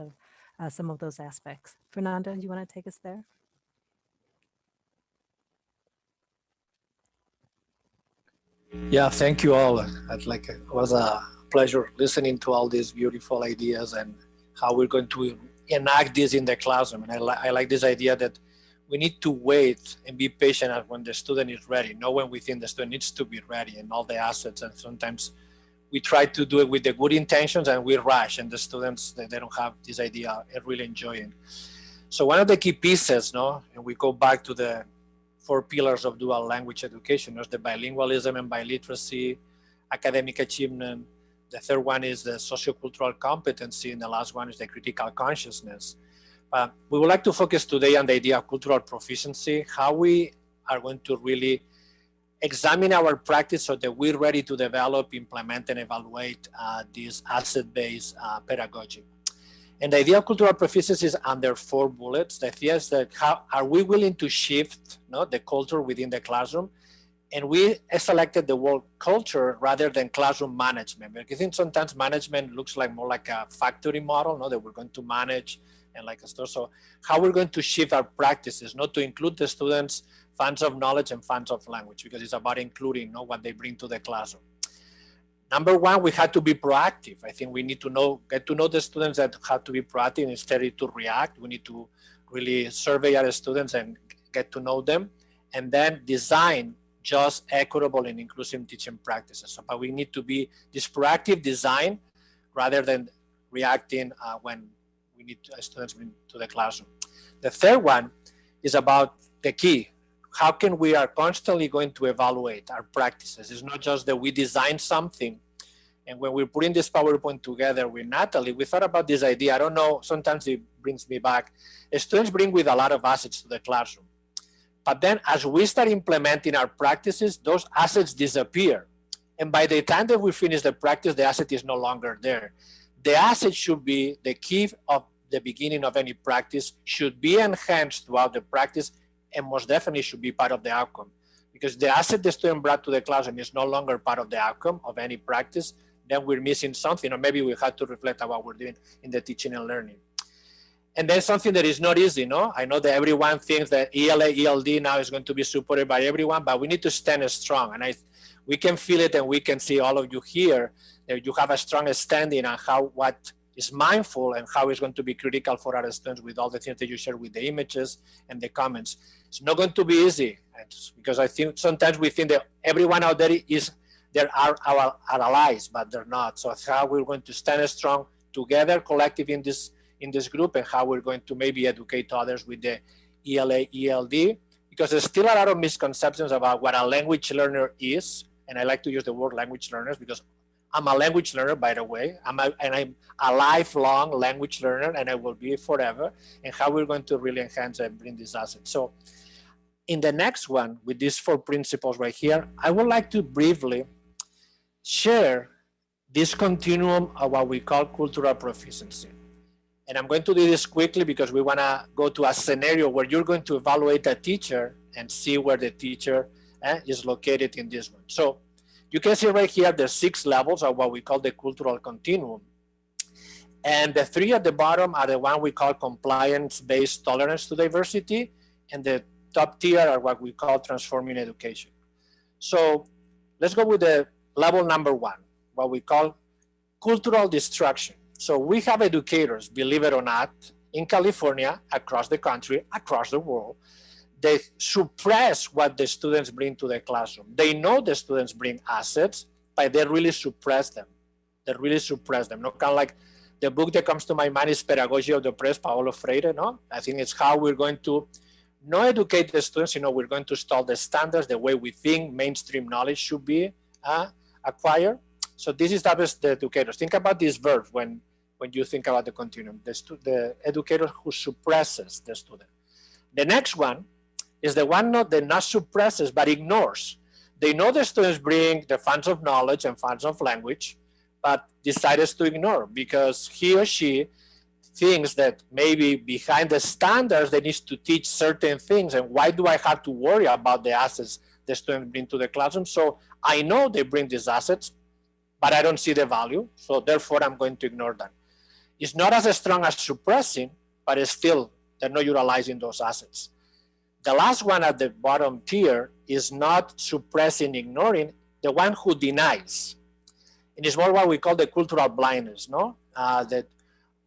some of those aspects. Fernanda, do you want to take us there? Yeah, thank you all. It was a pleasure listening to all these beautiful ideas and how we're going to enact this in the classroom. And I like this idea that we need to wait and be patient when the student is ready, not when we think the student needs to be ready and all the assets. And sometimes we try to do it with the good intentions and we rush, and the students, they don't have this idea and really enjoy it. So one of the key pieces, and we go back to the 4 pillars of dual language education, there's the bilingualism and biliteracy, academic achievement. The third one is the sociocultural competency, and the last one is the critical consciousness. We would like to focus today on the idea of cultural proficiency, how we are going to really examine our practice so that we're ready to develop, implement, and evaluate this asset-based pedagogy. And the idea of cultural proficiency is under 4 bullets. The idea is that how are we willing to shift the culture within the classroom? And we selected the word culture rather than classroom management. Because I think sometimes management looks more like a factory model, that we're going to manage and like a store. So how we're going to shift our practices, to include the students, fans of knowledge and fans of language, because it's about including what they bring to the classroom. Number 1, we had to be proactive. I think we need to get to know the students that have to be proactive instead of to react. We need to really survey our students and get to know them, and then design just equitable and inclusive teaching practices. So, but we need to be this proactive design rather than reacting when we need students to the classroom. The third one is about the key. How can we are constantly going to evaluate our practices? It's not just that we design something, and when we're putting this PowerPoint together with Natalie, we thought about this idea. I don't know, sometimes it brings me back. Students bring with a lot of assets to the classroom. But then as we start implementing our practices, those assets disappear. And by the time that we finish the practice, the asset is no longer there. The asset should be the key of the beginning of any practice, should be enhanced throughout the practice, and most definitely should be part of the outcome. Because the asset the student brought to the classroom is no longer part of the outcome of any practice, then we're missing something, or maybe we have to reflect on what we're doing in the teaching and learning. And then something that is not easy, I know that everyone thinks that ELA, ELD now is going to be supported by everyone, but we need to stand strong. And we can feel it, and we can see all of you here, that you have a strong standing on what is mindful and how it's going to be critical for our students with all the things that you share with the images and the comments. It's not going to be easy, because I think sometimes we think that everyone out there are our allies, but they're not. So how we're going to stand strong together, collective in this group, and how we're going to maybe educate others with the ELA, ELD, because there's still a lot of misconceptions about what a language learner is. And I like to use the word language learners because I'm a language learner, by the way. I'm a lifelong language learner, and I will be forever, and how we're going to really enhance and bring this asset. So in the next one, with these 4 principles right here, I would like to briefly share this continuum of what we call cultural proficiency. And I'm going to do this quickly because we want to go to a scenario where you're going to evaluate a teacher and see where the teacher is located in this one. So you can see right here the 6 levels of what we call the cultural continuum. And the 3 at the bottom are the one we call compliance-based tolerance to diversity. And the top tier are what we call transforming education. So let's go with the level number 1, what we call cultural destruction. So we have educators, believe it or not, in California, across the country, across the world. They suppress what the students bring to the classroom. They know the students bring assets, but they really suppress them. They really suppress them. Not kind of like the book that comes to my mind is Pedagogy of the Oppressed, Paulo Freire. No, I think it's how we're going to not educate the students. We're going to install the standards, the way we think mainstream knowledge should be acquired. So this is the educators. Think about this verb when you think about the continuum, the educator who suppresses the student. The next one is the one that not suppresses, but ignores. They know the students bring the funds of knowledge and funds of language, but decides to ignore because he or she thinks that maybe behind the standards, they need to teach certain things. And why do I have to worry about the assets the students bring to the classroom? So I know they bring these assets, but I don't see the value. So therefore, I'm going to ignore them. It's not as strong as suppressing, but it's still, they're not utilizing those assets. The last one at the bottom tier is not suppressing, ignoring, the one who denies. And it's more what we call the cultural blindness, no? That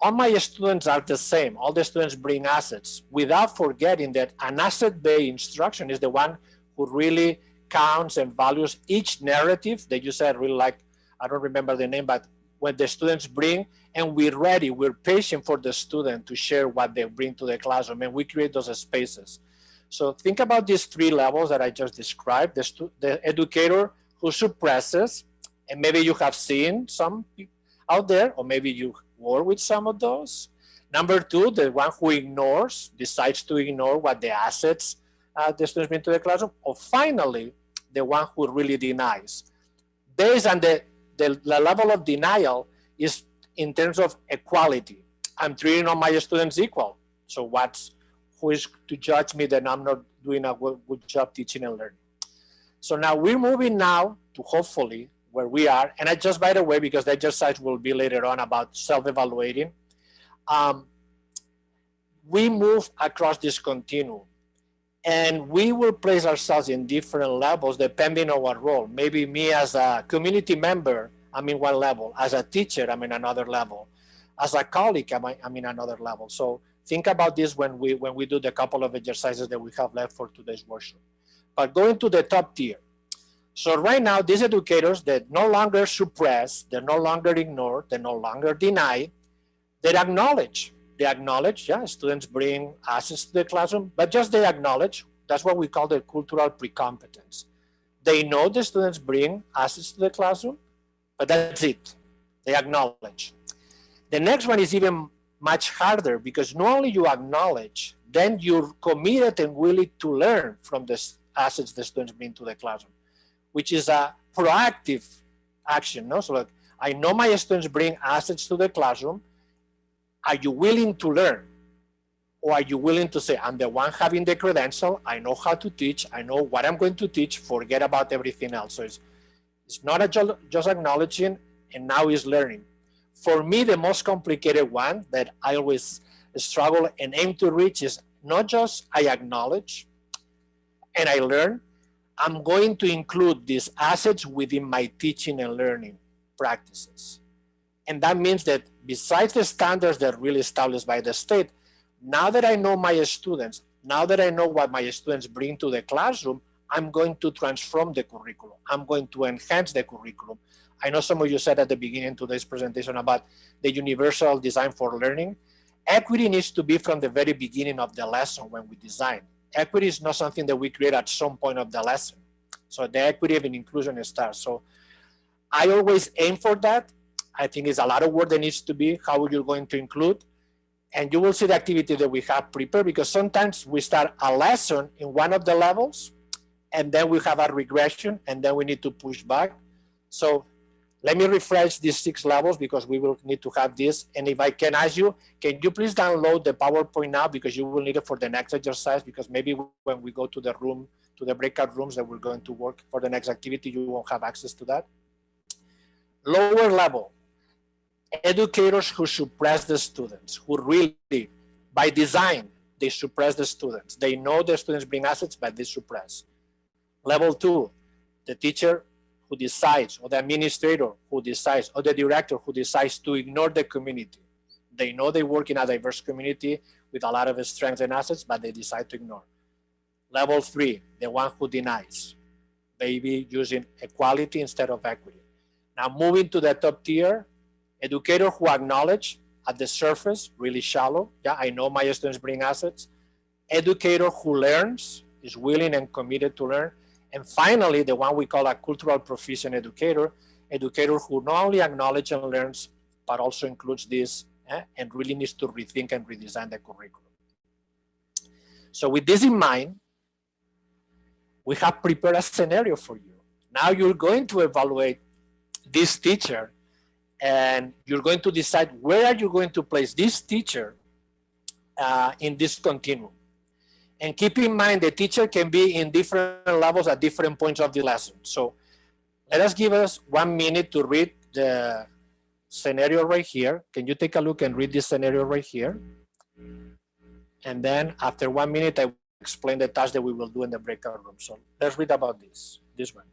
all my students are the same. All the students bring assets without forgetting that an asset-based instruction is the one who really counts and values each narrative that you said really like, I don't remember the name, but when the students bring, and we're patient for the student to share what they bring to the classroom, and we create those spaces. So think about these 3 levels that I just described, the educator who suppresses, and maybe you have seen some out there, or maybe you work with some of those. Number 2, the one who ignores, decides to ignore what the assets the students bring to the classroom. Or finally, the one who really denies. Based on the level of denial is in terms of equality. I'm treating all my students equal. So who is to judge me that I'm not doing a good job teaching and learning? So now we're moving now to hopefully where we are. And I just, by the way, because the exercise will be later on about self-evaluating, we move across this continuum. And we will place ourselves in different levels depending on our role. Maybe me as a community member, I'm in one level. As a teacher, I'm in another level. As a colleague, I'm in another level. So think about this when we do the couple of exercises that we have left for today's workshop. But going to the top tier. So right now, these educators that no longer suppress, they no longer ignore, they no longer deny, they acknowledge. They acknowledge, yeah, students bring assets to the classroom, but just they acknowledge. That's what we call the cultural pre-competence. They know the students bring assets to the classroom, but that's it. They acknowledge. The next one is even much harder because not only you acknowledge, then you're committed and willing to learn from the assets the students bring to the classroom, which is a proactive action. No? So like, I know my students bring assets to the classroom. Are you willing to learn? Or are you willing to say, I'm the one having the credential, I know how to teach, I know what I'm going to teach, forget about everything else. So it's not just acknowledging, and now is learning. For me, the most complicated one that I always struggle and aim to reach is not just I acknowledge and I learn, I'm going to include these assets within my teaching and learning practices. And that means that besides the standards that are really established by the state, now that I know my students, now that I know what my students bring to the classroom, I'm going to transform the curriculum. I'm going to enhance the curriculum. I know some of you said at the beginning of today's presentation about the universal design for learning. Equity needs to be from the very beginning of the lesson when we design. Equity is not something that we create at some point of the lesson. So the equity and inclusion starts. So I always aim for that. I think it's a lot of work that needs to be how you're going to include. And you will see the activity that we have prepared, because sometimes we start a lesson in one of the levels and then we have a regression and then we need to push back. So let me refresh these 6 levels because we will need to have this. And if I can ask you, can you please download the PowerPoint now, because you will need it for the next exercise, because maybe when we go to the room, to the breakout rooms that we're going to work for the next activity, you won't have access to that. Lower level, educators who suppress the students, who really, by design, they suppress the students. They know the students bring assets, but they suppress. Level 2, the teacher who decides, or the administrator who decides, or the director who decides to ignore the community. They know they work in a diverse community with a lot of strengths and assets, but they decide to ignore. Level 3, the one who denies, maybe using equality instead of equity. Now moving to the top tier, educator who acknowledge at the surface, really shallow. Yeah, I know my students bring assets. Educator who learns, is willing and committed to learn. And finally, the one we call a cultural proficient educator, educator who not only acknowledges and learns, but also includes this and really needs to rethink and redesign the curriculum. So with this in mind, we have prepared a scenario for you. Now you're going to evaluate this teacher and you're going to decide where are you going to place this teacher in this continuum. And keep in mind, the teacher can be in different levels at different points of the lesson. So let us give us 1 minute to read the scenario right here. Can you take a look and read this scenario right here? And then after 1 minute, I will explain the task that we will do in the breakout room. So let's read about this one.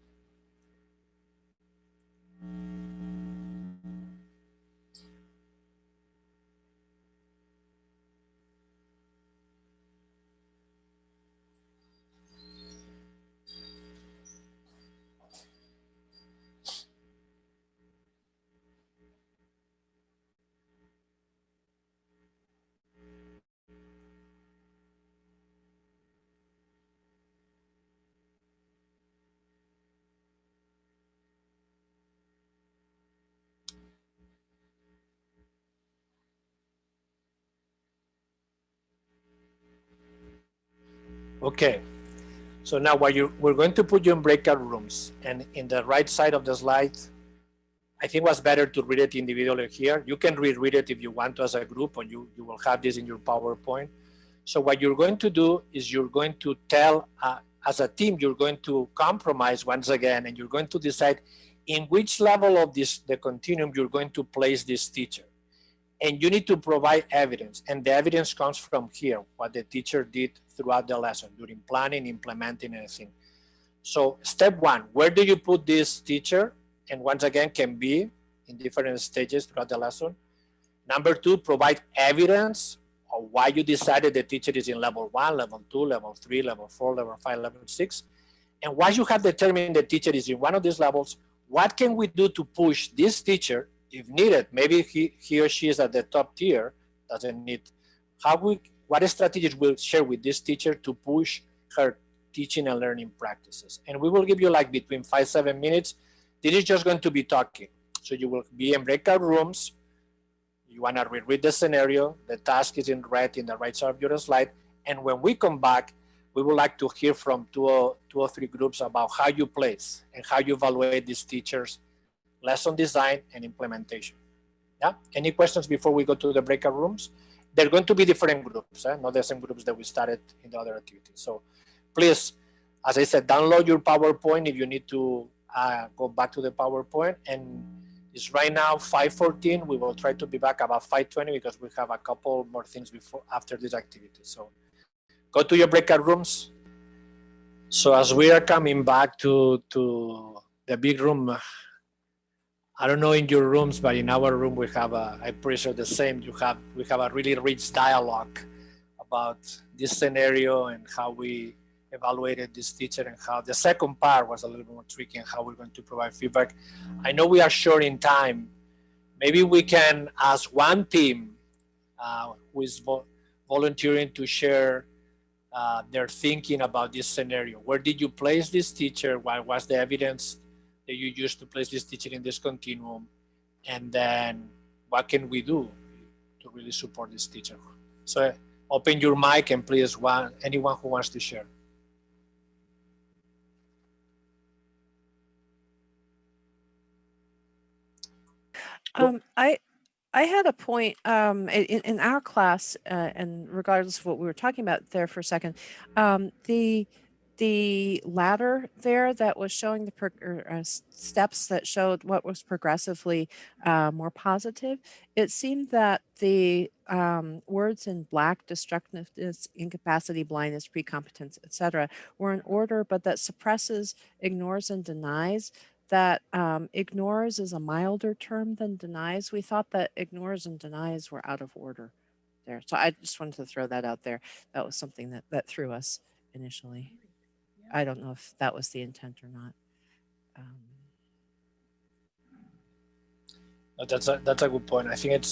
Okay, so now we're going to put you in breakout rooms, and in the right side of the slide, I think it was better to read it individually here. You can reread it if you want to as a group, or you will have this in your PowerPoint. So what you're going to do is you're going to tell, as a team, you're going to compromise once again, and you're going to decide in which level of the continuum you're going to place this teacher. And you need to provide evidence, and the evidence comes from here, what the teacher did throughout the lesson, during planning, implementing, anything. So step 1, where do you put this teacher? And once again, can be in different stages throughout the lesson. Number 2, provide evidence of why you decided the teacher is in level 1, level 2, level 3, level 4, level 5, level 6. And once you have determined the teacher is in one of these levels, what can we do to push this teacher if needed? Maybe he or she is at the top tier, doesn't need. What strategies we'll share with this teacher to push her teaching and learning practices? And we will give you like between 5-7 minutes. This is just going to be talking. So you will be in breakout rooms. You want to reread the scenario. The task is in red in the right side of your slide. And when we come back, we would like to hear from two or three groups about how you place and how you evaluate these teachers' lesson design and implementation. Yeah. Any questions before we go to the breakout rooms? They're going to be different groups, not the same groups that we started in the other activities. So please, as I said, download your PowerPoint if you need to go back to the PowerPoint. And it's right now 5:14. We will try to be back about 5:20 because we have a couple more things after this activity. So go to your breakout rooms. So as we are coming back to the big room, I don't know in your rooms, but in our room we have I'm pretty sure the same. We have a really rich dialogue about this scenario and how we evaluated this teacher, and how the second part was a little bit more tricky and how we're going to provide feedback. I know we are short in time. Maybe we can ask one team who is volunteering to share their thinking about this scenario. Where did you place this teacher? What was the evidence that you used to place this teacher in this continuum? And then what can we do to really support this teacher? So open your mic and please, anyone who wants to share. I had a point in our class, and regardless of what we were talking about there for a second, the ladder there that was showing the steps that showed what was progressively more positive. It seemed that the words in black, destructiveness, incapacity, blindness, precompetence, etc., were in order, but that suppresses, ignores, and denies. That ignores is a milder term than denies. We thought that ignores and denies were out of order there. So I just wanted to throw that out there. That was something that threw us initially. I don't know if that was the intent or not. That's a good point. I think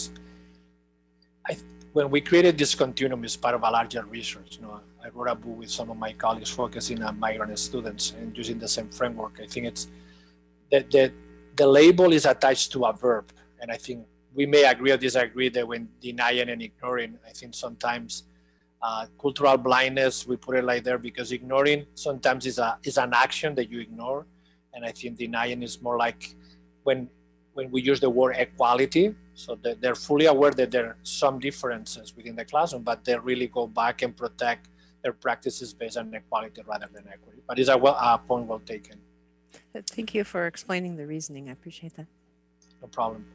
when we created this continuum as part of a larger research, I wrote a book with some of my colleagues focusing on migrant students and using the same framework. I think it's the label is attached to a verb, and I think we may agree or disagree that when denying and ignoring, I think sometimes cultural blindness, we put it like there because ignoring sometimes is an action that you ignore, and I think denying is more like when we use the word equality, so that they're fully aware that there are some differences within the classroom, but they really go back and protect their practices based on equality rather than equity. But it's a point well taken. Thank you for explaining the reasoning. I appreciate that. No problem.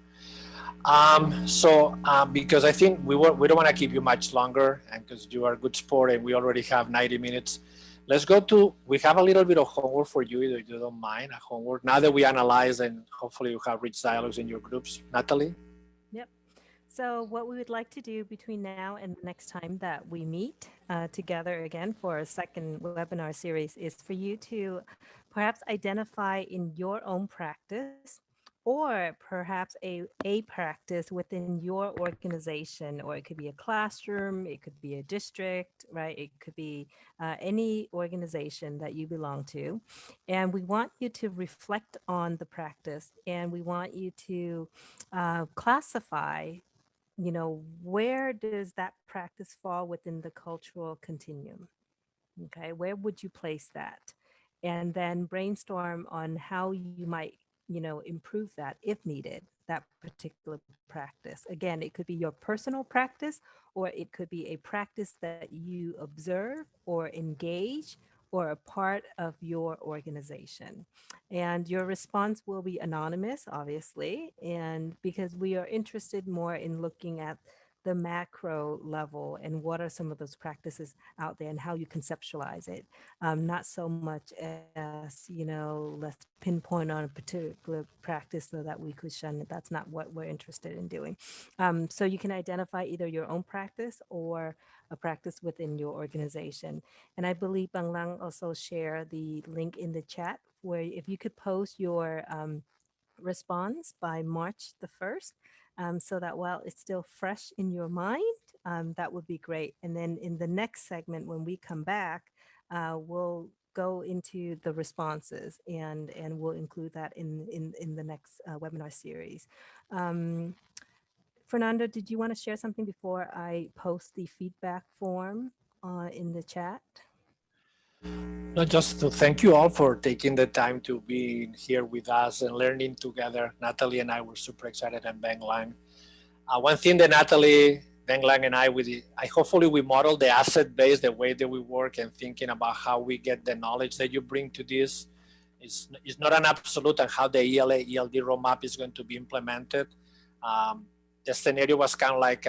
Because I think we don't want to keep you much longer, and because you are a good sport and we already have 90 minutes, let's go to, we have a little bit of homework for you, if you don't mind, a homework. Now that we analyze and hopefully you have rich dialogues in your groups. Natalie? Yep. So what we would like to do between now and the next time that we meet together again for a second webinar series is for you to perhaps identify in your own practice, or perhaps a practice within your organization, or it could be a classroom, it could be a district, right? It could be any organization that you belong to. And we want you to reflect on the practice, and we want you to classify, where does that practice fall within the cultural continuum? Okay, where would you place that? And then brainstorm on how you might, improve that if needed, that particular practice. Again, it could be your personal practice, or it could be a practice that you observe or engage or a part of your organization. And your response will be anonymous, obviously, and because we are interested more in looking at the macro level and what are some of those practices out there and how you conceptualize it. Not so much as, let's pinpoint on a particular practice so that we could shun it. That's not what we're interested in doing. So you can identify either your own practice or a practice within your organization. And I believe Bang Lang also share the link in the chat where if you could post your response by March the 1st, so that while it's still fresh in your mind, that would be great. And then in the next segment, when we come back, we'll go into the responses and we'll include that in the next webinar series. Fernando, did you want to share something before I post the feedback form in the chat? No, just to thank you all for taking the time to be here with us and learning together. Natalie and I were super excited, and Bang Lang. One thing that Natalie, Bang Lang, and I hopefully we model the asset base, the way that we work, and thinking about how we get the knowledge that you bring to this. It's not an absolute and how the ELA, ELD roadmap is going to be implemented. The scenario was kind of like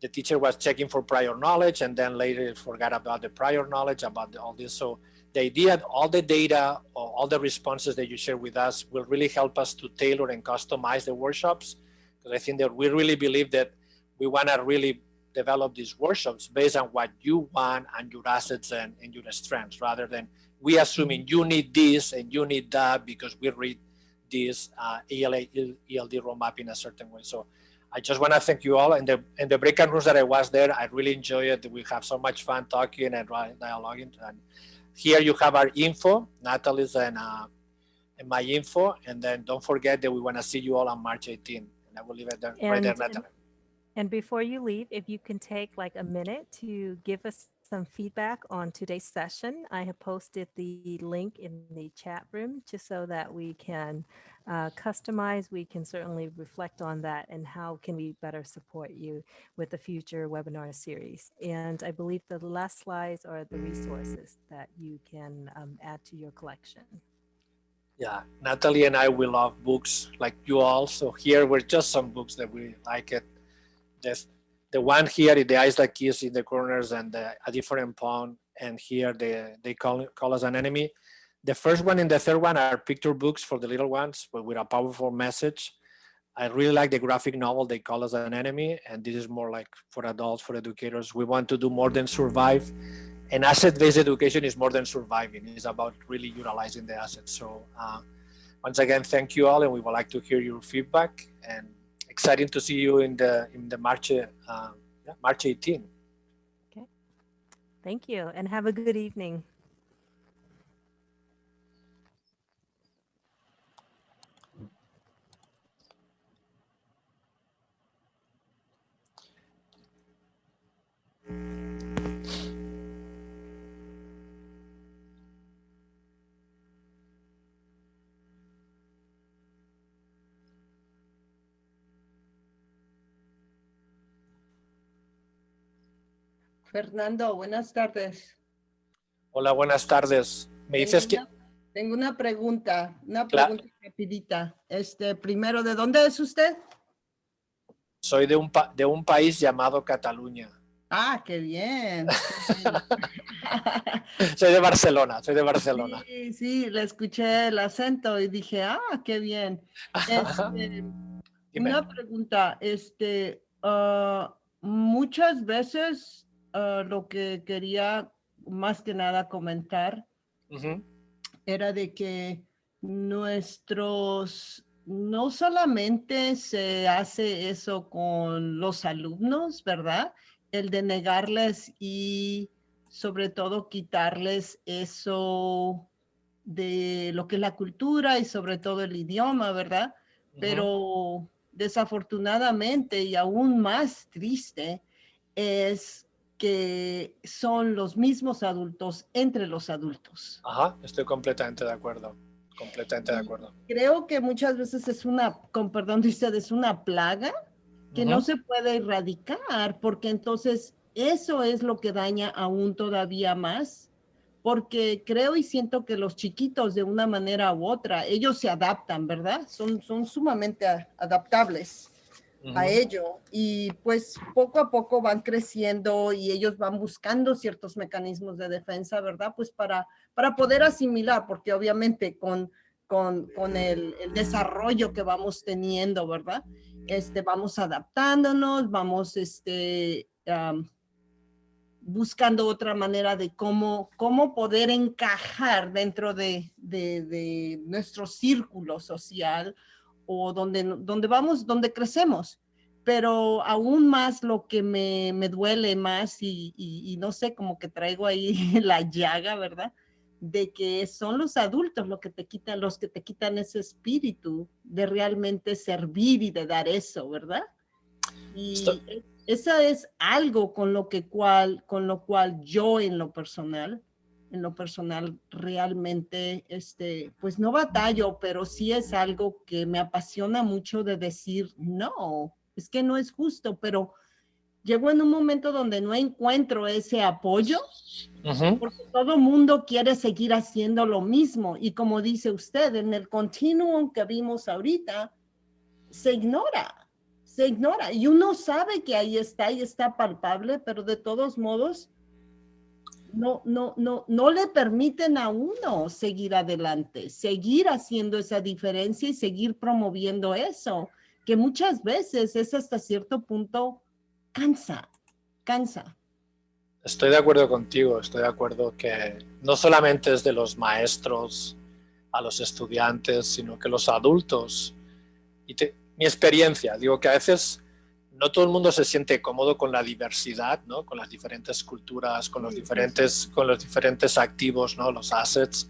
the teacher was checking for prior knowledge, and then later forgot about the prior knowledge about all this. So the idea, all the data, or all the responses that you share with us will really help us to tailor and customize the workshops. Because I think that we really believe that we want to really develop these workshops based on what you want and your assets and your strengths, rather than we assuming you need this and you need that because we read this ELD roadmap in a certain way. So I just want to thank you all. In the breakout rooms that I was there, I really enjoyed it. We have so much fun talking and dialoguing. And here you have our info, Natalie's and my info. And then don't forget that we want to see you all on March 18th. And I will leave it there, right there, Natalie. And before you leave, if you can take like a minute to give us some feedback on today's session. I have posted the link in the chat room just so that we can customize. We can certainly reflect on that and how can we better support you with the future webinar series. And I believe the last slides are the resources that you can add to your collection. Yeah, Natalie and I, we love books like you all. So here were just some books that we like it. The one here is The Eyes That Kiss in the corners and A Different Pawn. And here they call us an enemy. The first one and the third one are picture books for the little ones, but with a powerful message. I really like the graphic novel, They Call Us an Enemy. And this is more like for adults, for educators. We want to do more than survive. And asset-based education is more than surviving. It's about really utilizing the assets. So once again, thank you all. And we would like to hear your feedback. And exciting to see you in the March 18. Okay, thank you, and have a good evening. Fernando, buenas tardes. Hola, buenas tardes. Me dices que... Tengo una pregunta rapidita. Primero, ¿de dónde es usted? Soy de un país llamado Cataluña. Ah, qué bien. Soy de Barcelona. Sí, sí, le escuché el acento y dije, ah, qué bien. Una pregunta, muchas veces lo que quería más que nada comentar era de que no solamente se hace eso con los alumnos, ¿verdad? El de negarles y sobre todo quitarles eso de lo que es la cultura y sobre todo el idioma, ¿verdad? Pero desafortunadamente y aún más triste es que son los mismos adultos entre los adultos. Ajá, estoy completamente de acuerdo. Creo que muchas veces es con perdón de usted, es una plaga que no se puede erradicar, porque entonces eso es lo que daña aún todavía más, porque creo y siento que los chiquitos de una manera u otra, ellos se adaptan, ¿verdad? Son sumamente adaptables a ello, y pues poco a poco van creciendo y ellos van buscando ciertos mecanismos de defensa, ¿verdad? Pues para poder asimilar, porque obviamente con el desarrollo que vamos teniendo, ¿verdad? Vamos adaptándonos, vamos buscando otra manera de cómo poder encajar dentro de nuestro círculo social o donde crecemos. Pero aún más lo que me duele más y no sé, como que traigo ahí la llaga, ¿verdad? De que son los adultos los que te quitan ese espíritu de realmente servir y de dar eso, ¿verdad? Y esa es algo con lo cual yo en lo personal realmente, pues no batallo, pero sí es algo que me apasiona mucho de decir, no, es que no es justo, pero llego en un momento donde no encuentro ese apoyo, porque todo mundo quiere seguir haciendo lo mismo, y como dice usted, en el continuum que vimos ahorita, se se ignora. Y uno sabe que ahí está y está palpable, pero de todos modos no le permiten a uno seguir adelante, seguir haciendo esa diferencia y seguir promoviendo eso, que muchas veces es hasta cierto punto cansa. Estoy de acuerdo contigo, estoy de acuerdo que no solamente es de los maestros a los estudiantes, sino que los adultos, mi experiencia, digo que a veces no todo el mundo se siente cómodo con la diversidad, ¿no? Con las diferentes culturas, con los diferentes activos, ¿no? Los assets,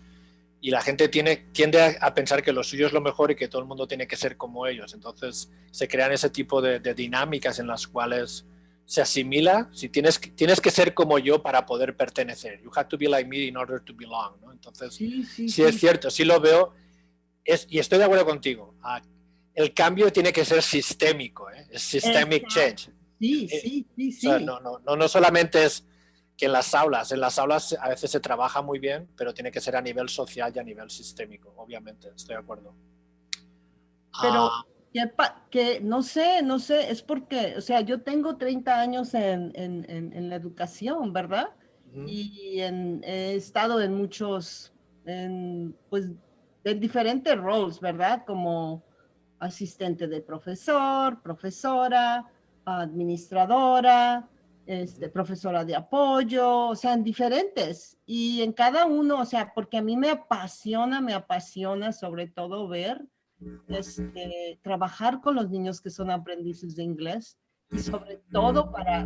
y la gente tiende a pensar que lo suyo es lo mejor y que todo el mundo tiene que ser como ellos. Entonces se crean ese tipo de dinámicas en las cuales se asimila, si tienes que ser como yo para poder pertenecer. You have to be like me in order to belong, ¿no? Entonces, sí es cierto, sí lo veo, y estoy de acuerdo contigo. El cambio tiene que ser sistémico, ¿eh? Es systemic change. Sí. O sea, no solamente es que en las aulas a veces se trabaja muy bien, pero tiene que ser a nivel social y a nivel sistémico, obviamente, estoy de acuerdo. Pero que no sé, es porque, o sea, yo tengo 30 años en la educación, ¿verdad? Y he estado en muchos, pues, en diferentes roles, ¿verdad? Como asistente de profesor, profesora, administradora, profesora de apoyo, o sea, en diferentes. Y en cada uno, o sea, porque a mí me apasiona sobre todo ver trabajar con los niños que son aprendices de inglés y sobre todo para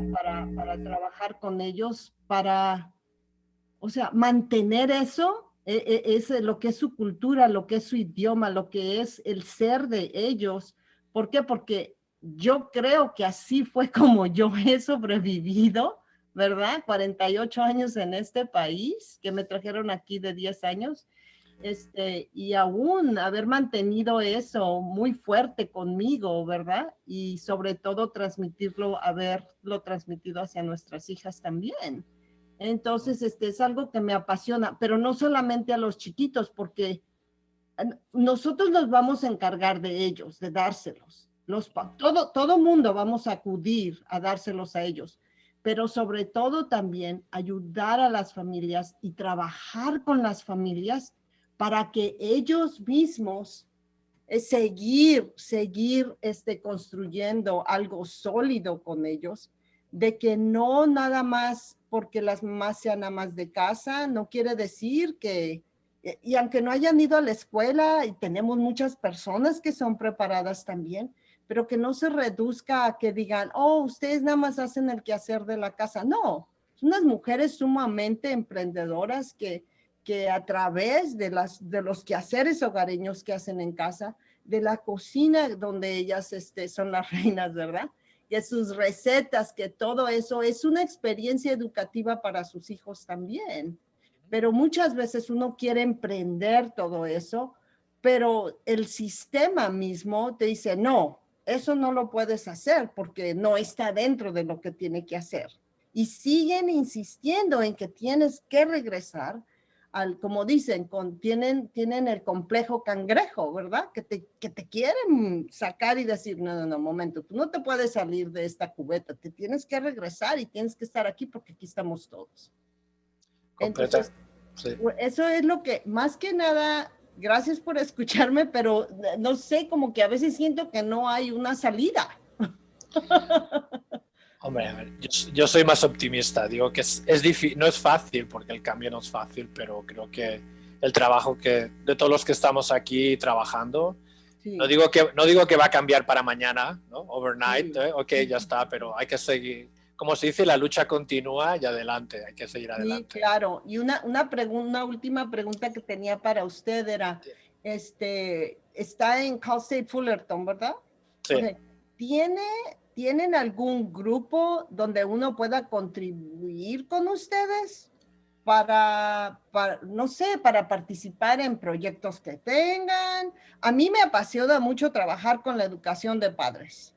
trabajar con ellos para, o sea, mantener eso, es lo que es su cultura, lo que es su idioma, lo que es el ser de ellos. ¿Por qué? Porque yo creo que así fue como yo he sobrevivido, ¿verdad? 48 años en este país, que me trajeron aquí de 10 años. Y aún haber mantenido eso muy fuerte conmigo, ¿verdad? Y sobre todo haberlo transmitido hacia nuestras hijas también. Entonces, es algo que me apasiona, pero no solamente a los chiquitos, porque nosotros nos vamos a encargar de ellos, de dárselos. Todo mundo vamos a acudir a dárselos a ellos, pero sobre todo también ayudar a las familias y trabajar con las familias para que ellos mismos seguir construyendo algo sólido con ellos, de que no nada más porque las mamás sean amas de casa, no quiere decir que, y aunque no hayan ido a la escuela, y tenemos muchas personas que son preparadas también, pero que no se reduzca a que digan, oh, ustedes nada más hacen el quehacer de la casa. No, son unas mujeres sumamente emprendedoras que a través de los quehaceres hogareños que hacen en casa, de la cocina donde ellas son las reinas, ¿verdad? Y sus recetas, que todo eso es una experiencia educativa para sus hijos también. Pero muchas veces uno quiere emprender todo eso, pero el sistema mismo te dice, no, eso no lo puedes hacer porque no está dentro de lo que tiene que hacer. Y siguen insistiendo en que tienes que regresar como dicen, tienen el complejo cangrejo, ¿verdad? Que te quieren sacar y decir, no, momento, tú no te puedes salir de esta cubeta, te tienes que regresar y tienes que estar aquí porque aquí estamos todos. Entonces, sí. Eso es lo que, más que nada, gracias por escucharme, pero no sé, como que a veces siento que no hay una salida. Hombre, a ver, yo soy más optimista. Digo que es difícil, no es fácil porque el cambio no es fácil, pero creo que el trabajo de todos los que estamos aquí trabajando, sí. no digo que va a cambiar para mañana, ¿no? Overnight, sí. Ok, ya está, pero hay que seguir. Como se dice, la lucha continúa y adelante, hay que seguir adelante. Sí, claro. Y una última pregunta que tenía para usted era, está en Cal State Fullerton, ¿verdad? Sí. Okay. ¿Tienen algún grupo donde uno pueda contribuir con ustedes para participar en proyectos que tengan? A mí me apasiona mucho trabajar con la educación de padres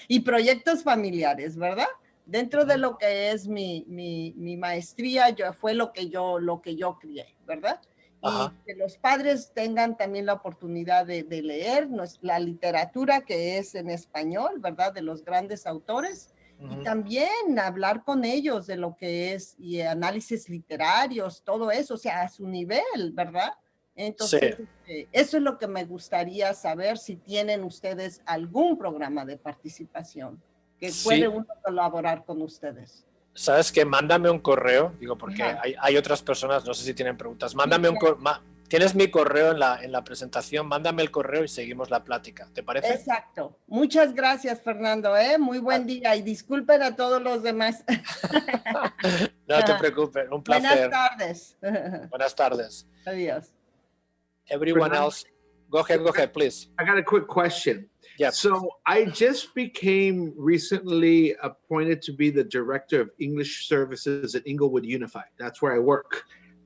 y proyectos familiares, ¿verdad? Dentro de lo que es mi maestría, fue lo que yo crié, ¿verdad? Ajá. y que los padres tengan también la oportunidad de leer la literatura que es en español, ¿verdad? De los grandes autores. Y también hablar con ellos de lo que es y análisis literarios, todo eso, o sea, a su nivel, ¿verdad? Entonces, eso es lo que me gustaría saber si tienen ustedes algún programa de participación que puede uno colaborar con ustedes. ¿Sabes qué? Mándame un correo, digo, porque hay otras personas, no sé si tienen preguntas. Mándame un correo. Tienes mi correo en la presentación, mándame el correo y seguimos la plática. ¿Te parece? Exacto. Muchas gracias, Fernando. Muy buen día y disculpen a todos los demás. No te preocupes, un placer. Buenas tardes. Buenas tardes. Adiós. Everyone else, go ahead, please. I got a quick question. Yeah. So I just became recently appointed to be the director of English services at Inglewood Unified. That's where I work.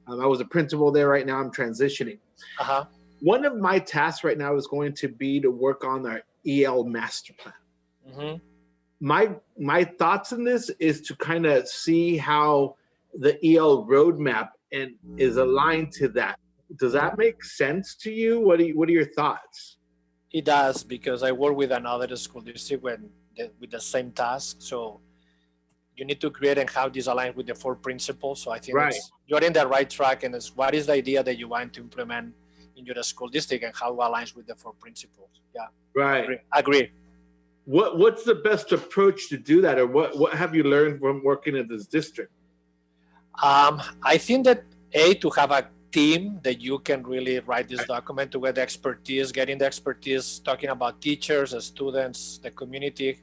I was a principal there. Right now I'm transitioning. Uh-huh. One of my tasks right now is going to be to work on our EL master plan. Mm-hmm. My thoughts on this is to kind of see how the EL roadmap is aligned to that. Does that make sense to you? What are your thoughts? It does, because I work with another school district with the same task. So you need to create and how this aligns with the 4 principles. So I think you're in the right track, and it's what is the idea that you want to implement in your school district and how it aligns with the 4 principles. Yeah. Right. Agree. What's the best approach to do that, or what have you learned from working in this district? I think that to have a team that you can really write this document to get the expertise, getting the expertise, talking about teachers, the students, the community,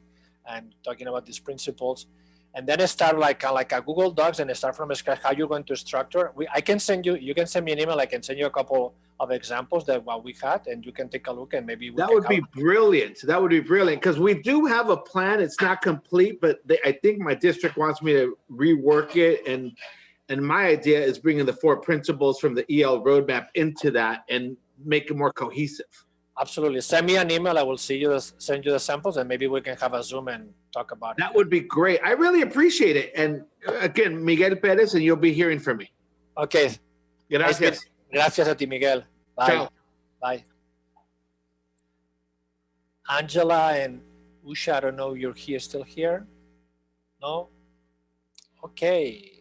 and talking about these principles. And then start like a Google Docs and start from scratch how you're going to structure. I can send you can send me an email. I can send you a couple of examples that what we had, and you can take a look, and maybe that would be brilliant. That would be brilliant, because we do have a plan. It's not complete, but I think my district wants me to rework it, and my idea is bringing the 4 principles from the EL roadmap into that and make it more cohesive. Absolutely. Send me an email. I will send you the samples, and maybe we can have a Zoom and talk about it. That would be great. I really appreciate it. And again, Miguel Perez, and you'll be hearing from me. Okay. Gracias. Gracias a ti, Miguel. Bye. Ciao. Bye. Angela and Usha, I don't know if you're still here. No? Okay.